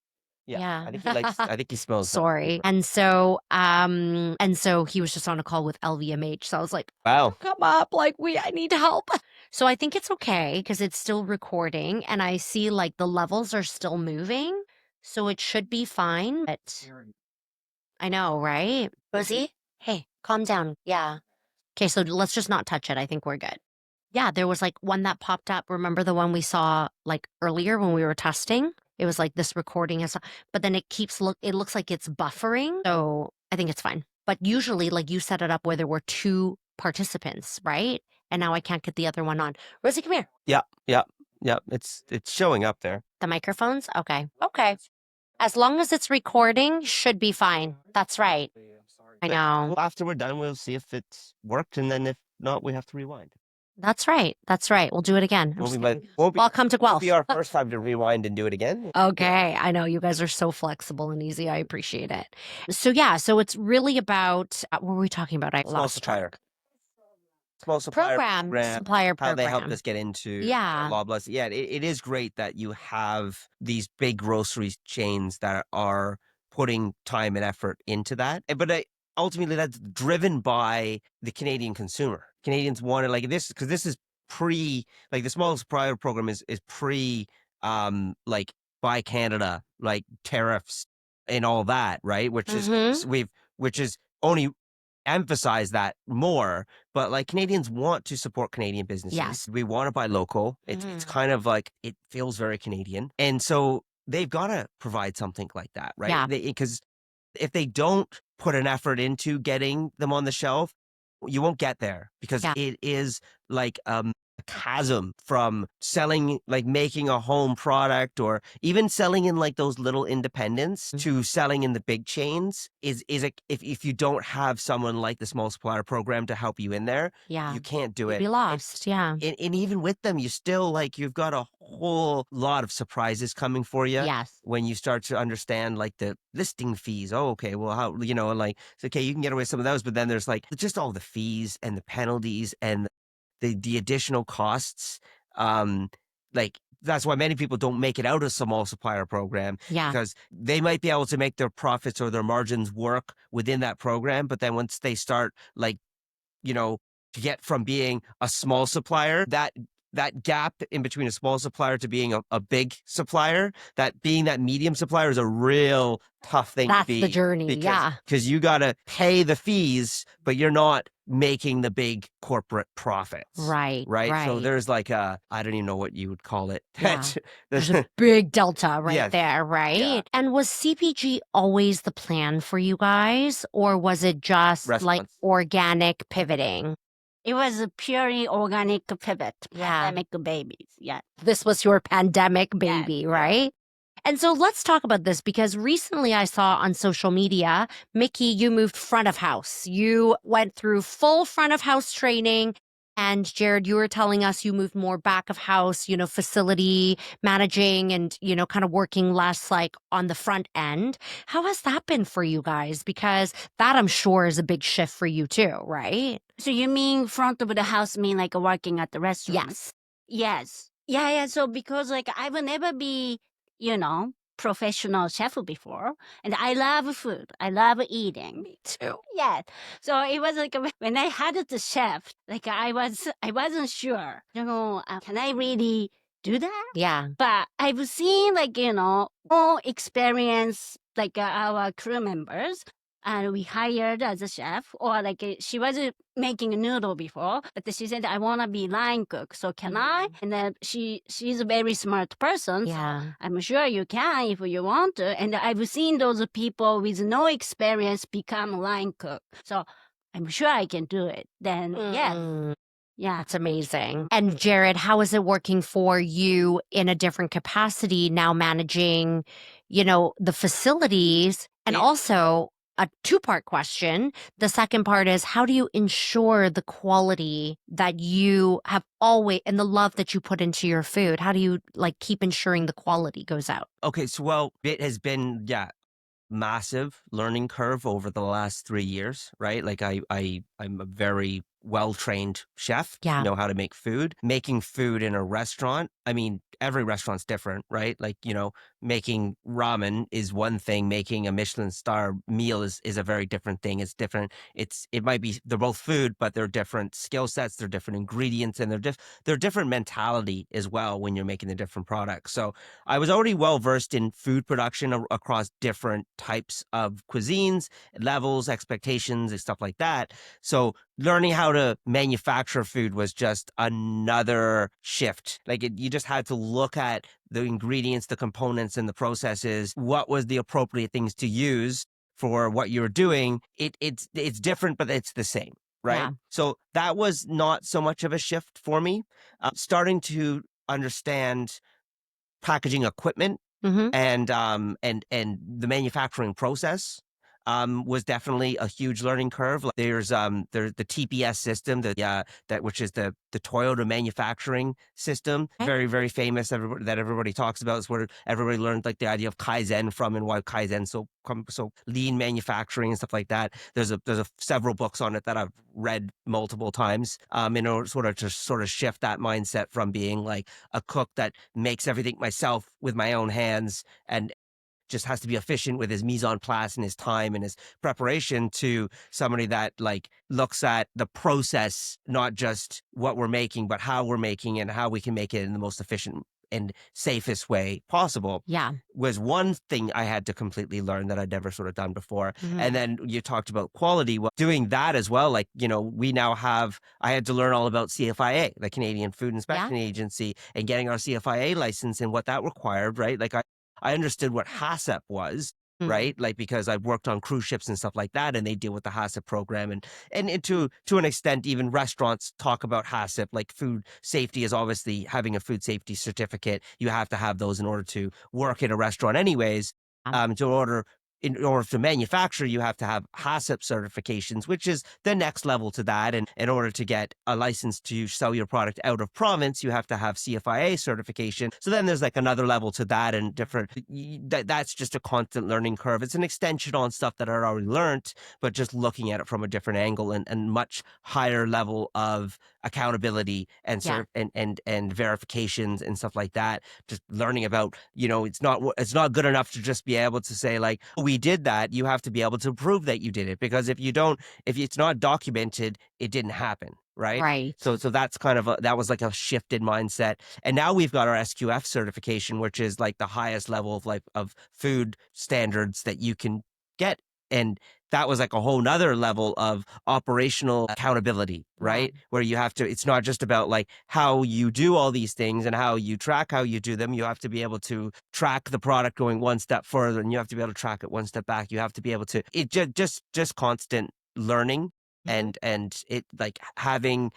Yeah. I think he likes. I think he smells. Sorry. And so he was just on a call with LVMH. So I was like, Wow. come up. Like, I need help. So I think it's okay because it's still recording and I see like the levels are still moving. So it should be fine. But I know, right? Rosie, hey, calm down. Yeah. Okay, so let's just not touch it. I think we're good. Yeah, there was like one that popped up. Remember the one we saw like earlier when we were testing? It was like this recording is, but then it looks like it's buffering. So I think it's fine. But usually, like you set it up where there were 2 participants, right? And now I can't get the other one on. Rosie, come here. Yeah. It's showing up there. The microphones? Okay. As long as it's recording, should be fine. That's right. I know. Well, after we're done, we'll see if it's worked, and then if not, we have to rewind. That's right. We'll do it again. Welcome to Guelph. Won't be our first time to rewind and do it again. Okay. I know you guys are so flexible and easy. I appreciate it. So it's really about, what were we talking about? Small supplier program. Supplier program. How they helped us get into Loblaws. Yeah, it is great that you have these big grocery chains that are putting time and effort into that. But ultimately, that's driven by the Canadian consumer. Canadians want it like this because this is the small supplier program is pre like Buy Canada, like tariffs and all that, right? Which is only emphasize that more, but like Canadians want to support Canadian businesses. Yes. We want to buy local. It's kind of like, it feels very Canadian. And so they've got to provide something like that, right? Yeah. Because if they don't put an effort into getting them on the shelf, you won't get there because it is like a chasm from selling, like making a home product or even selling in like those little independents to selling in the big chains is if you don't have someone like the small supplier program to help you in there, you can't do it. You'd be lost. And even with them, you still you've got a whole lot of surprises coming for you. Yes. When you start to understand like the listing fees. Oh, okay. Well, how, like, it's okay, you can get away with some of those, but then there's like just all the fees and the penalties and the additional costs. Like that's why many people don't make it out of small supplier program. Yeah. Because they might be able to make their profits or their margins work within that program. But then once they start to get from being a small supplier, that gap in between a small supplier to being a big supplier, that being that medium supplier is a real tough thing to be. That's the journey, Because you got to pay the fees, but you're not making the big corporate profits. Right. So there's like I don't even know what you would call it. Yeah. There's a big delta there, right? Yeah. And was CPG always the plan for you guys, or was it just like organic pivoting? It was a purely organic pivot, pandemic babies. Yeah. This was your pandemic baby, right? And so let's talk about this because recently I saw on social media, Miki, you moved front of house. You went through full front of house training. And Jared, you were telling us you moved more back of house, facility managing and, kind of working less like on the front end. How has that been for you guys? Because that I'm sure is a big shift for you too, right? So you mean front of the house mean like working at the restaurant? Yes. Yeah. So because I will never be, professional chef before. And I love food. I love eating. Me too. Yeah. So it was when I had the chef, I wasn't sure, can I really do that? Yeah. But I've seen more experience our crew members. And we hired as a chef, or she was making a noodle before, but she said, I want to be line cook. So can I? And then she's a very smart person. Yeah. So I'm sure you can if you want to. And I've seen those people with no experience become line cook. So I'm sure I can do it. Then, yeah. That's amazing. And Jared, how is it working for you in a different capacity now managing, the facilities and also a 2-part question. The second part is, how do you ensure the quality that you have always and the love that you put into your food? How do you keep ensuring the quality goes out? Okay, so it has been massive learning curve over the last 3 years, right? Like I'm a very well-trained chef, Yeah. know how to make food. Making food in a restaurant, I mean, every restaurant's different, right? Like, making ramen is one thing. Making a Michelin star meal is a very different thing. It's different. It might be, they're both food, but they're different skill sets, they're different ingredients, and they're different mentality as well when you're making the different products. So I was already well versed in food production across different types of cuisines, levels, expectations, and stuff like that. So learning how to manufacture food was just another shift. Like you just had to look at the ingredients, the components, and the processes. What was the appropriate things to use for what you're doing? It's different, but it's the same, right? Yeah. So that was not so much of a shift for me. Starting to understand packaging equipment Mm-hmm. and the manufacturing process was definitely a huge learning curve. Like there's the TPS system that which is the Toyota manufacturing system, Okay. very very famous. That everybody talks about. It's where everybody learned like the idea of Kaizen from, and why Kaizen so lean manufacturing and stuff like that. There's several books on it that I've read multiple times in order to sort of shift that mindset from being like a cook that makes everything myself with my own hands and just has to be efficient with his mise en place and his time and his preparation, to somebody that like looks at the process, not just what we're making, but how we're making and how we can make it in the most efficient and safest way possible. Yeah. Was one thing I had to completely learn that I'd never sort of done before. Mhm. And then you talked about quality. Well, doing that as well, like, we now I had to learn all about CFIA, the Canadian Food Inspection Agency, and getting our CFIA license and what that required, right? Like I understood what HACCP was, right? Like, because I've worked on cruise ships and stuff like that, and they deal with the HACCP program, and to an extent, even restaurants talk about HACCP. Like, food safety is obviously having a food safety certificate. You have to have those in order to work in a restaurant, anyways. In order to manufacture, you have to have HACCP certifications, which is the next level to that. And in order to get a license to sell your product out of province, you have to have CFIA certification. So then there's like another level to that, and different. That's just a constant learning curve. It's an extension on stuff that I already learned, but just looking at it from a different angle and much higher level of accountability and and verifications and stuff like that. Just learning about, it's not good enough to just be able to say like, we did that. You have to be able to prove that you did it, because if it's not documented, it didn't happen. Right. Right. So that's kind of that was like a shifted mindset. And now we've got our SQF certification, which is like the highest level of food standards that you can get. And that was like a whole nother level of operational accountability, right? Where you have to, it's not just about like how you do all these things and how you track how you do them. You have to be able to track the product going one step further, and you have to be able to track it one step back. You have to be able to, just constant learning. And it like having,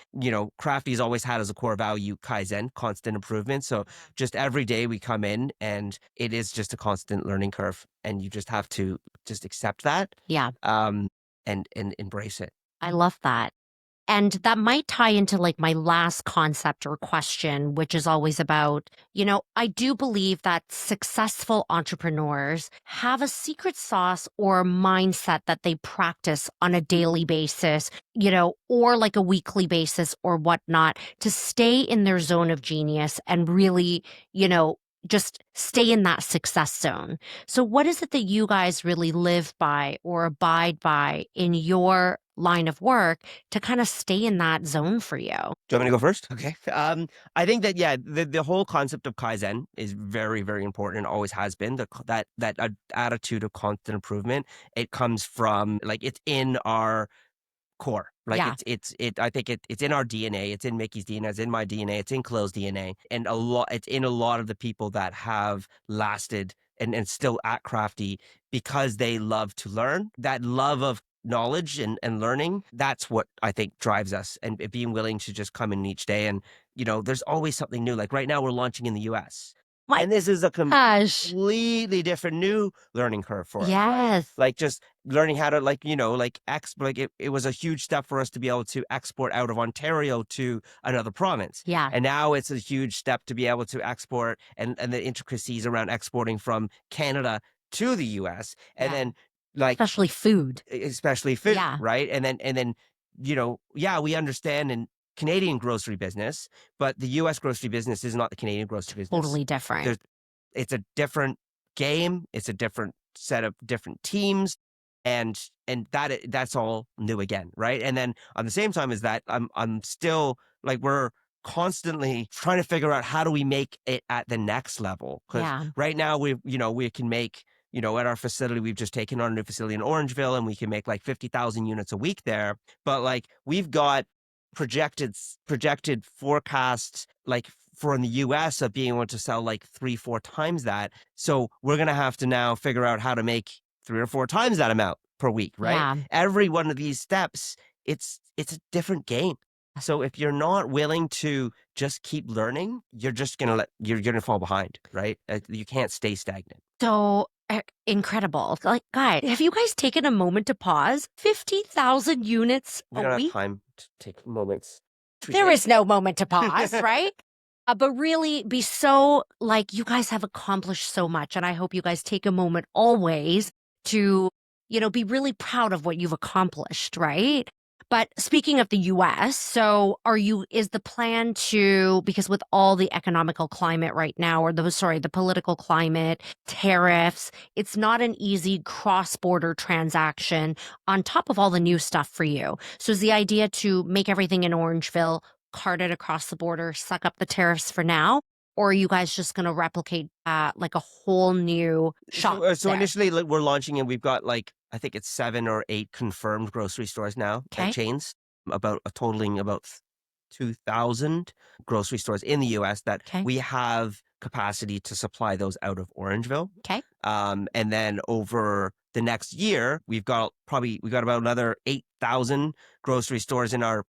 Crafty's always had as a core value Kaizen, constant improvement. So just every day we come in, and it is just a constant learning curve, and you just have to just accept that. Yeah. And embrace it. I love that. And that might tie into like my last concept or question, which is always about, I do believe that successful entrepreneurs have a secret sauce or mindset that they practice on a daily basis, or like a weekly basis or whatnot, to stay in their zone of genius and really, just stay in that success zone. So what is it that you guys really live by or abide by in your line of work to kind of stay in that zone for you? Do you want me to go first? Okay. I think that, the whole concept of Kaizen is very, very important, and always has been. That attitude of constant improvement, it comes from, like, it's in our core. Like, I think it's in our DNA. It's in Miki's DNA. It's in my DNA. It's in Chloe's DNA, and it's in a lot of the people that have lasted and still at Crafty, because they love to learn. That love of knowledge and learning, that's what I think drives us, and being willing to just come in each day. And there's always something new. Like right now we're launching in the US, and this is a completely different new learning curve for us. Yes. Like just learning how to it was a huge step for us to be able to export out of Ontario to another province. Yeah. And now it's a huge step to be able to export, and the intricacies around exporting from Canada to the US, and Yeah. then like Especially food. especially food, Yeah. right? And then yeah, we understand in Canadian grocery business, but the US grocery business is not the Canadian grocery business. Totally different. There's it's a different game, it's a different set of different teams, and that's all new again, right? And then on the same time as that, I'm still like we're constantly trying to figure out how do we make it at the next level, because Yeah. right now we can make at our facility, we've just taken on a new facility in Orangeville, and we can make like 50,000 units a week there. But like we've got projected forecasts like for in the US of being able to sell like 3-4 times that. So we're gonna have to now figure out how to make 3 or 4 times that amount per week, right? Yeah. Every one of these steps, it's a different game. So if you're not willing to just keep learning, you're just gonna you're gonna fall behind, right? You can't stay stagnant. So incredible. Like, guys, have you guys taken a moment to pause? 50,000 units We a don't have week? time to take moments. There is no moment to pause, right? But really be so like you guys have accomplished so much. And I hope you guys take a moment always to, be really proud of what you've accomplished, right? But speaking of the US, so is the plan to, because with all the economical climate right now, or the political climate, tariffs, it's not an easy cross-border transaction on top of all the new stuff for you. So is the idea to make everything in Orangeville, cart it across the border, suck up the tariffs for now? Or are you guys just going to replicate like a whole new shop? So initially we're launching and we've got like, I think it's 7 or 8 confirmed grocery stores now, chains, totaling about 2,000 grocery stores in the US that we have capacity to supply those out of Orangeville. Okay. And then over the next year, we've got about another 8,000 grocery stores in our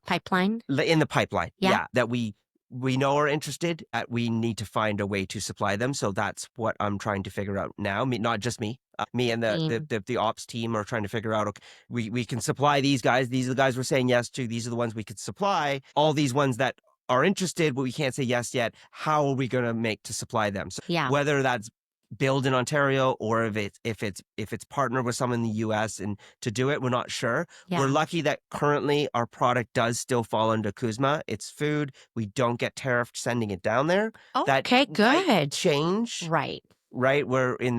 pipeline, in the pipeline. Yeah. That we know are interested. We need to find a way to supply them. So that's what I'm trying to figure out now. Not just me. Me and the ops team are trying to figure out, okay, we can supply these guys. These are the guys we're saying yes to. These are the ones we could supply. All these ones that are interested, but we can't say yes yet. How are we going to make to supply them? So whether that's build in Ontario or if it's partnered with someone in the US and to do it, we're not sure. We're lucky that currently our product does still fall under CUSMA. It's food. We don't get tariffed sending it down there. Okay, good. Change. Right. We're in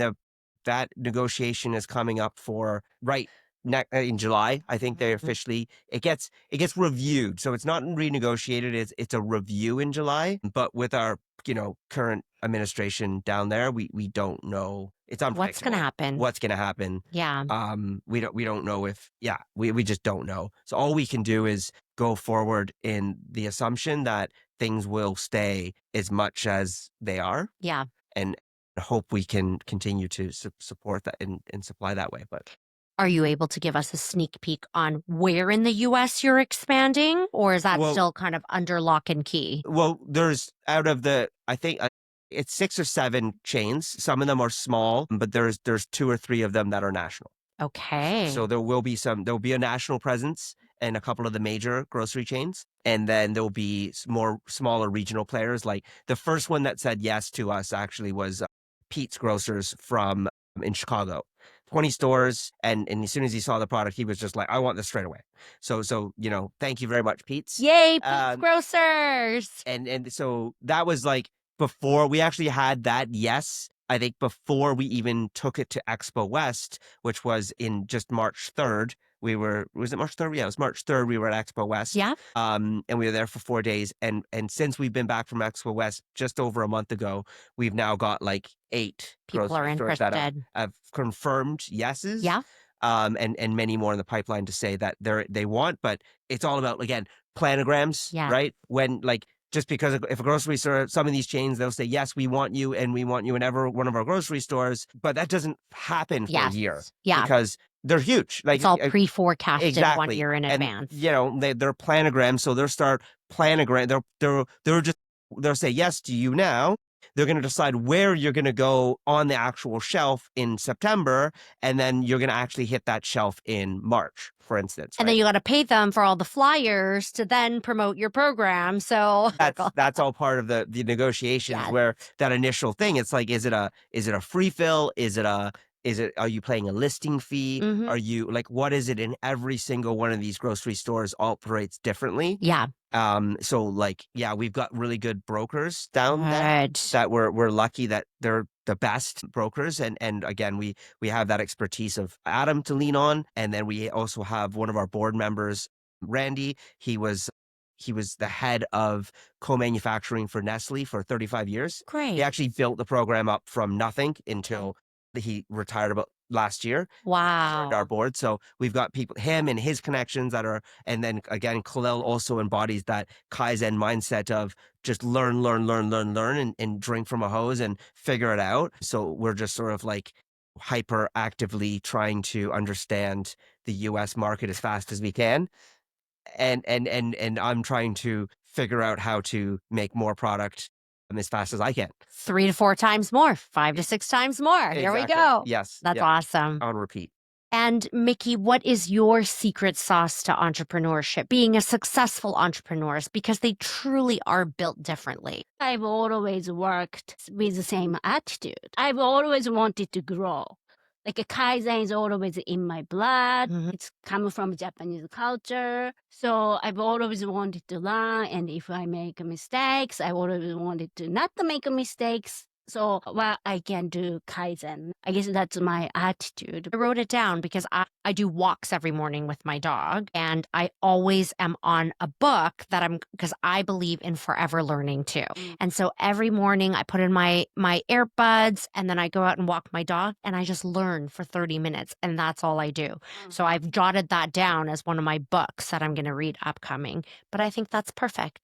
that negotiation is coming up for in July. I think they officially it gets reviewed. So it's not renegotiated. It's a review in July. But with our current administration down there, we don't know. It's unpredictable. What's going to happen? Yeah. We don't know if we just don't know. So all we can do is go forward in the assumption that things will stay as much as they are. Yeah. And hope we can continue to support that and supply that way. But are you able to give us a sneak peek on where in the US you're expanding, or is that still kind of under lock and key? Well, there's I think it's 6 or 7 chains. Some of them are small, but there's 2 or 3 of them that are national. Okay. So there'll be a national presence in a couple of the major grocery chains. And then there'll be more smaller regional players. Like the first one that said yes to us actually was Pete's Grocers in Chicago. 20 stores, and as soon as he saw the product, he was just like, I want this straight away. So thank you very much, Pete's. Yay, Pete's Grocers. And so that was like before we actually had that, yes. I think before we even took it to Expo West, which was in just March 3rd. Was it March 3rd? Yeah, it was March 3rd. We were at Expo West. Yeah. And we were there for 4 days. And since we've been back from Expo West just over a month ago, we've now got like 8 people are interested that have confirmed yeses. Yeah. And many more in the pipeline to say that they want, but it's all about, again, planograms, right? When just because if a grocery store, some of these chains, they'll say, yes, we want you and we want you in every one of our grocery stores, but that doesn't happen for a year. Yeah. Because they're huge. It's all pre-forecasted 1 year in advance. They're planograms, so they'll start planogram. They'll say yes to you now, They're going to decide where you're going to go on the actual shelf in September, and then you're going to actually hit that shelf in March, for instance. And then you got to pay them for all the flyers to then promote your program. So that's all part of the negotiations where that initial thing, it's like, is it a free fill? Are you paying a listing fee? Are you like, what is it? In every single one of these grocery stores operates differently. Yeah. So like, yeah, we've got really good brokers down there that we're lucky that they're the best brokers. And again, we have that expertise of Adam to lean on. And then we also have one of our board members, Randy. He was the head of co-manufacturing for Nestle for 35 years. Great. He actually built the program up from nothing until he retired about last year. Wow. Our board. So we've got people, him and his connections that are, and then again, Khalil also embodies that Kaizen mindset of just learn, and drink from a hose and figure it out. So we're just sort of like hyper actively trying to understand the US market as fast as we can. And I'm trying to figure out how to make more product as fast as I can. 3 to 4 times more, 5 to 6 times more. Exactly. Here we go. Yes. That's awesome. On repeat. And Miki, what is your secret sauce to entrepreneurship, being a successful entrepreneur, because they truly are built differently? I've always worked with the same attitude. I've always wanted to grow. Like a Kaizen is always in my blood. It's coming from Japanese culture. So I've always wanted to learn. And if I make mistakes, I always wanted to not to make mistakes. So I can do Kaizen. I guess that's my attitude. I wrote it down because I do walks every morning with my dog, and I always am on a book because I believe in forever learning too. And so every morning I put in my earbuds, and then I go out and walk my dog, and I just learn for 30 minutes, and that's all I do. So I've jotted that down as one of my books that I'm going to read upcoming. But I think that's perfect.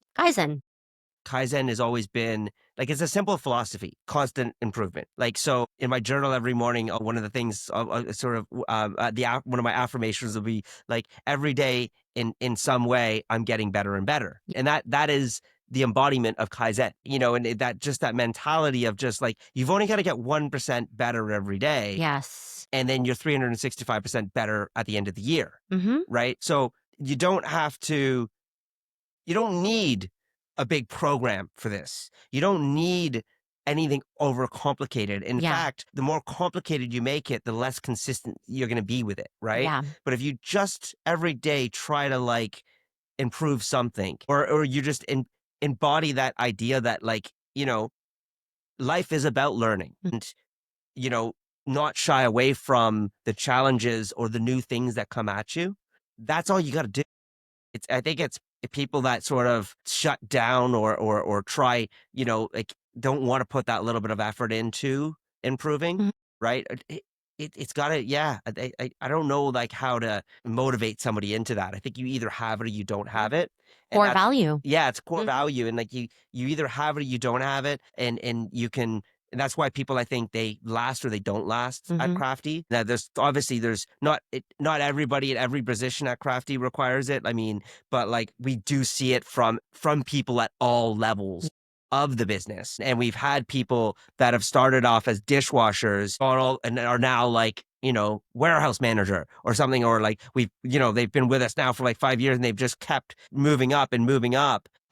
Kaizen has always been like, it's a simple philosophy, constant improvement. Like, so in my journal every morning, one of the things one of my affirmations will be like, every day in some way, I'm getting better and better. And that is the embodiment of Kaizen, and that mentality of just like, you've only got to get 1% better every day. Yes. And then you're 365% better at the end of the year. Right. So you don't need a big program for this. You don't need anything overcomplicated. In fact, the more complicated you make it, the less consistent you're going to be with it, right? Yeah. But if you just every day try to like improve something, or you just embody that idea that like, life is about learning and, not shy away from the challenges or the new things that come at you. That's all you got to do. I think it's people that sort of shut down or try, like don't want to put that little bit of effort into improving, right? It's got to, I don't know like how to motivate somebody into that. I think you either have it or you don't have it. Core value. Yeah, it's core value. And like you either have it or you don't have it. And you can, and that's why people, I think they last or they don't last at Crafty. Now there's not everybody at every position at Crafty requires it. I mean, but like we do see it from people at all levels of the business. And we've had people that have started off as dishwashers and are now like, warehouse manager or something, or like they've been with us now for like 5 years and they've just kept moving up.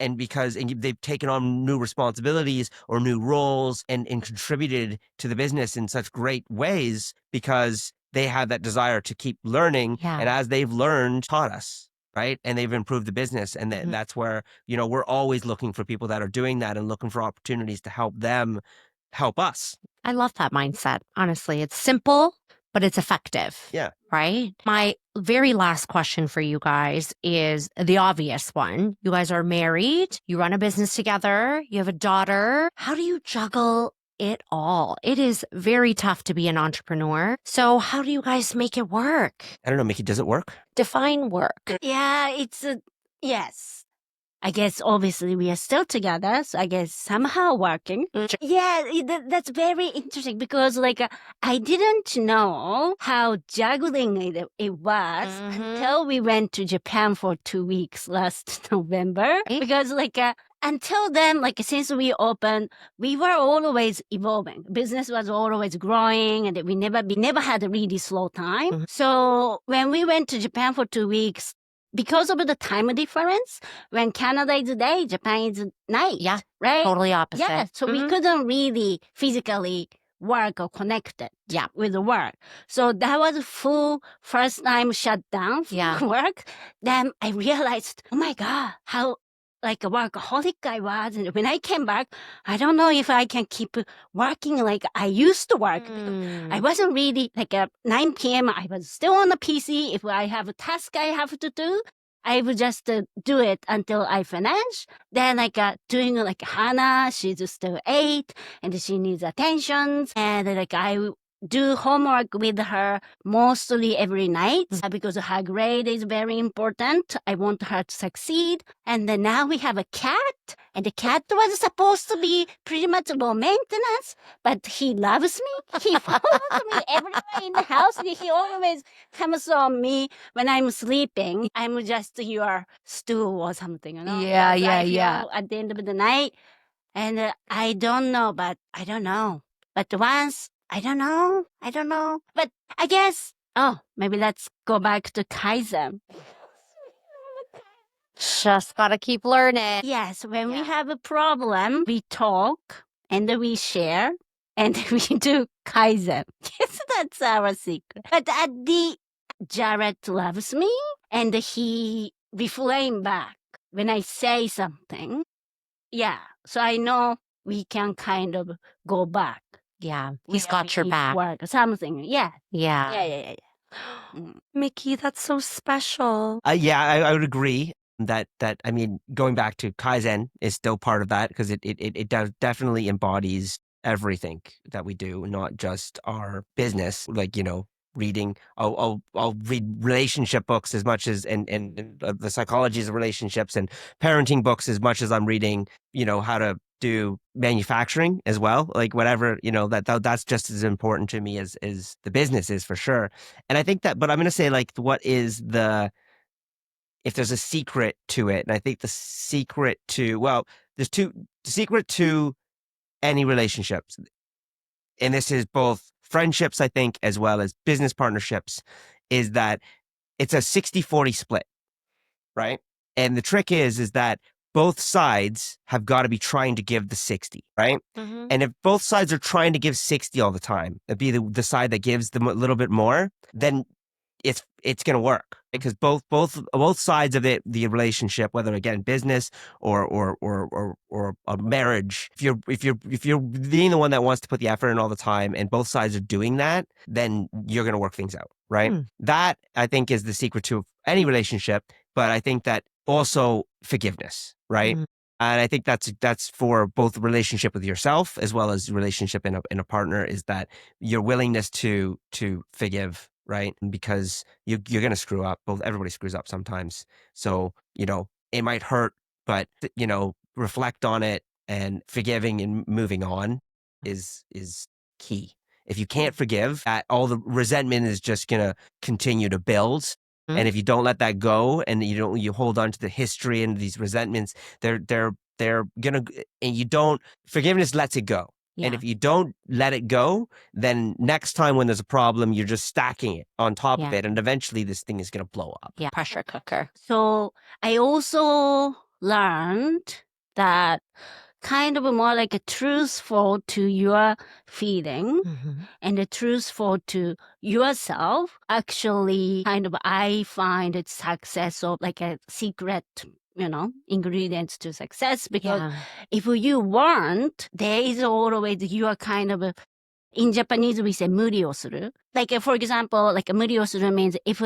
And because they've taken on new responsibilities or new roles and contributed to the business in such great ways because they have that desire to keep learning. Yeah. And as they've learned, taught us, right? And they've improved the business. And that's where, we're always looking for people that are doing that and looking for opportunities to help them help us. I love that mindset. Honestly, it's simple, but it's effective. Yeah. Right? My very last question for you guys is the obvious one. You guys are married. You run a business together. You have a daughter. How do you juggle it all? It is very tough to be an entrepreneur. So how do you guys make it work? I don't know, Miki, does it work? Define work. Yeah, yes. I guess obviously we are still together, so I guess somehow working. Yeah, that's very interesting because like I didn't know how juggling it was until we went to Japan for 2 weeks last November. Because like until then, like since we opened, we were always evolving. Business was always growing, and we never had a really slow time. Mhm. So when we went to Japan for 2 weeks, because of the time difference, when Canada is day, Japan is night. Yeah, right? totally opposite. Yeah, so we Mhm. couldn't really physically work or connect it Yeah. with the work. So that was full first time shutdown for Yeah. work. Then I realized, oh my God, how like a workaholic I was. And when I came back, I don't know if I can keep working like I used to work. Mm. I wasn't really like at 9 p.m. I was still on the PC. If I have a task I have to do, I would just do it until I finish. Then doing like Hannah, she's still 8 and she needs attention. And like I do homework with her mostly every night because her grade is very important. I want her to succeed. And then now we have a cat, and the cat was supposed to be pretty much low maintenance, but he loves me. He follows me everywhere in the house. He always comes on me when I'm sleeping. I'm just your stool or something, you know? Yeah, That's yeah, I feel yeah. At the end of the night. And I don't know. But once, I don't know. But I guess, maybe let's go back to Kaizen. Just gotta keep learning. Yes, when we Yeah. have a problem, we talk and we share and we do Kaizen. Yes, that's our secret. But at the Jared loves me and he refrain back when I say something. Yeah, so I know we can kind of go back. Yeah, he's where got your we back. Work or something. Yeah. Yeah. Yeah. Mickey, that's so special. Yeah, I would agree that I mean, going back to Kaizen is still part of that because it does definitely embodies everything that we do, not just our business. Like, you know, reading. I'll read relationship books as much as and the psychologies of relationships and parenting books as much as I'm reading, you know, how to do manufacturing as well. Like whatever, you know, that's just as important to me as the business is for sure. And I think that, but I'm going to say like, what is if there's a secret to it? And I think the secret to, well, there's the secret to any relationships. And this is both friendships, I think, as well as business partnerships, is that it's a 60-40 split, right? And the trick is that both sides have got to be trying to give the 60, right? Mm-hmm. And if both sides are trying to give 60 all the time, it'd be the side that gives them a little bit more, then it's going to work because both sides of the relationship, whether again business or a marriage, if you're being the one that wants to put the effort in all the time and both sides are doing that, then you're going to work things out, right? That I think is the secret to any relationship, but I think that also forgiveness, right? And I think that's for both relationship with yourself as well as relationship in a partner, is that your willingness to forgive, right? Because you're going to screw up. Everybody screws up sometimes. So, you know, it might hurt, but, you know, reflect on it, and forgiving and moving on is key. If you can't forgive, all the resentment is just going to continue to build. And if you don't let that go and you hold on to the history and these resentments, they're going to, and forgiveness lets it go. Yeah. And if you don't let it go, then next time when there's a problem, you're just stacking it on top of it. And eventually this thing is going to blow up. Yeah, pressure cooker. So I also learned that kind of more like a truthful to your feeling and a truthful to yourself. Actually, kind of I find it success of like a secret, you know, ingredients to success, because if you want, there is always you are kind of in Japanese we say muri o suru. Like for example, like muri o suru means if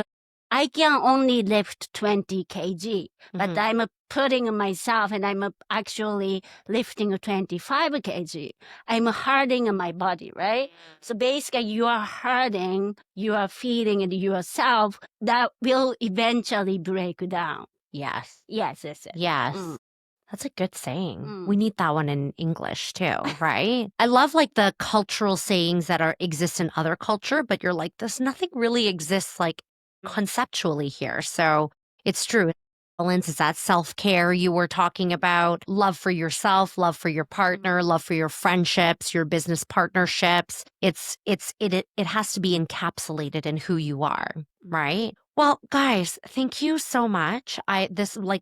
I can only lift 20 kg, but I'm putting myself and I'm actually lifting 25 kg. I'm hurting my body, right? So basically you are hurting, you are feeling it yourself, that will eventually break down. Yes. Yes. That's a good saying. We need that one in English too, right? I love like the cultural sayings that exist in other culture, but you're like, there's nothing really exists like conceptually here. So it's true. balance? Is that self-care you were talking about? Love for yourself, love for your partner, love for your friendships, your business partnerships. It has to be encapsulated in who you are, right? Well, guys, thank you so much.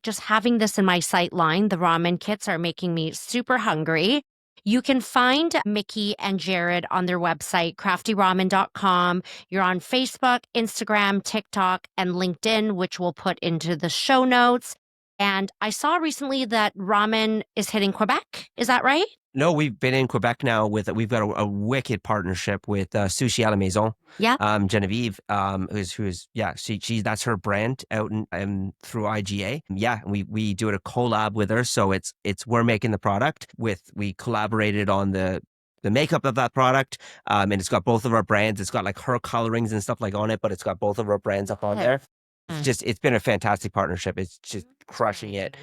Just having this in my sight line, the ramen kits are making me super hungry. You can find Miki and Jared on their website, craftyramen.com. You're on Facebook, Instagram, TikTok, and LinkedIn, which we'll put into the show notes. And I saw recently that ramen is hitting Quebec. Is that right? No, we've been in Quebec now we've got a wicked partnership with Sushi à la Maison. Yeah. Genevieve, that's her brand out in through IGA. Yeah, we do a collab with her, so we're making the product we collaborated on the makeup of that product, and it's got both of our brands. It's got like her colorings and stuff like on it, but it's got both of our brands up on there. It's been a fantastic partnership. It's just crushing it.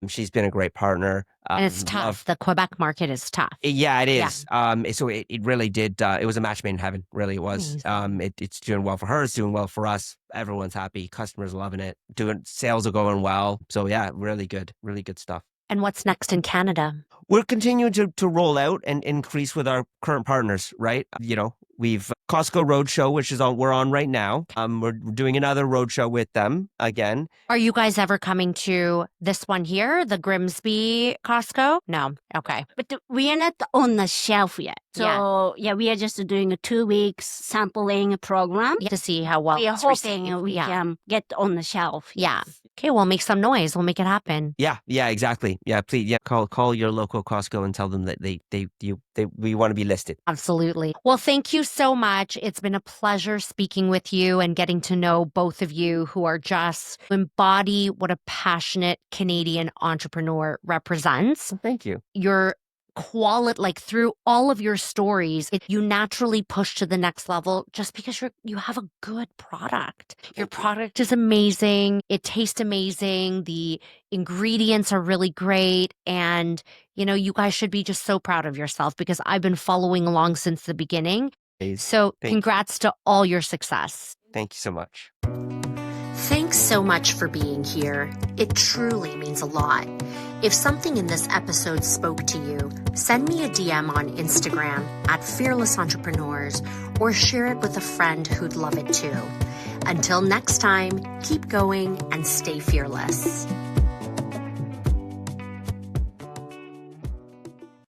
She's been a great partner. And it's tough. The Quebec market is tough. Yeah, it is. Yeah. So it really did. It was a match made in heaven. Really, it was. It's doing well for her. It's doing well for us. Everyone's happy. Customers loving it. Sales are going well. So yeah, really good stuff. And what's next in Canada? We're continuing to roll out and increase with our current partners, right? We've Costco Roadshow, which we're on right now. We're doing another roadshow with them again. Are you guys ever coming to this one here, the Grimsby Costco? No. Okay. But we are not on the shelf yet. So we are just doing a 2 weeks sampling program to see how well we are hoping we can get on the shelf. Yeah. Okay, we'll make some noise. We'll make it happen. Yeah, exactly. Yeah, please, call your local Costco and tell them that we want to be listed. Absolutely. Well, thank you so much. It's been a pleasure speaking with you and getting to know both of you who are just embody what a passionate Canadian entrepreneur represents. Thank you. Your quality, through all of your stories, you naturally push to the next level just because you have a good product. Your product is amazing. It tastes amazing. The ingredients are really great. And, you guys should be just so proud of yourself because I've been following along since the beginning. So congrats to all your success. Thank you so much. Thanks so much for being here. It truly means a lot. If something in this episode spoke to you, send me a DM on Instagram @Fearless Entrepreneurs or share it with a friend who'd love it too. Until next time, keep going and stay fearless.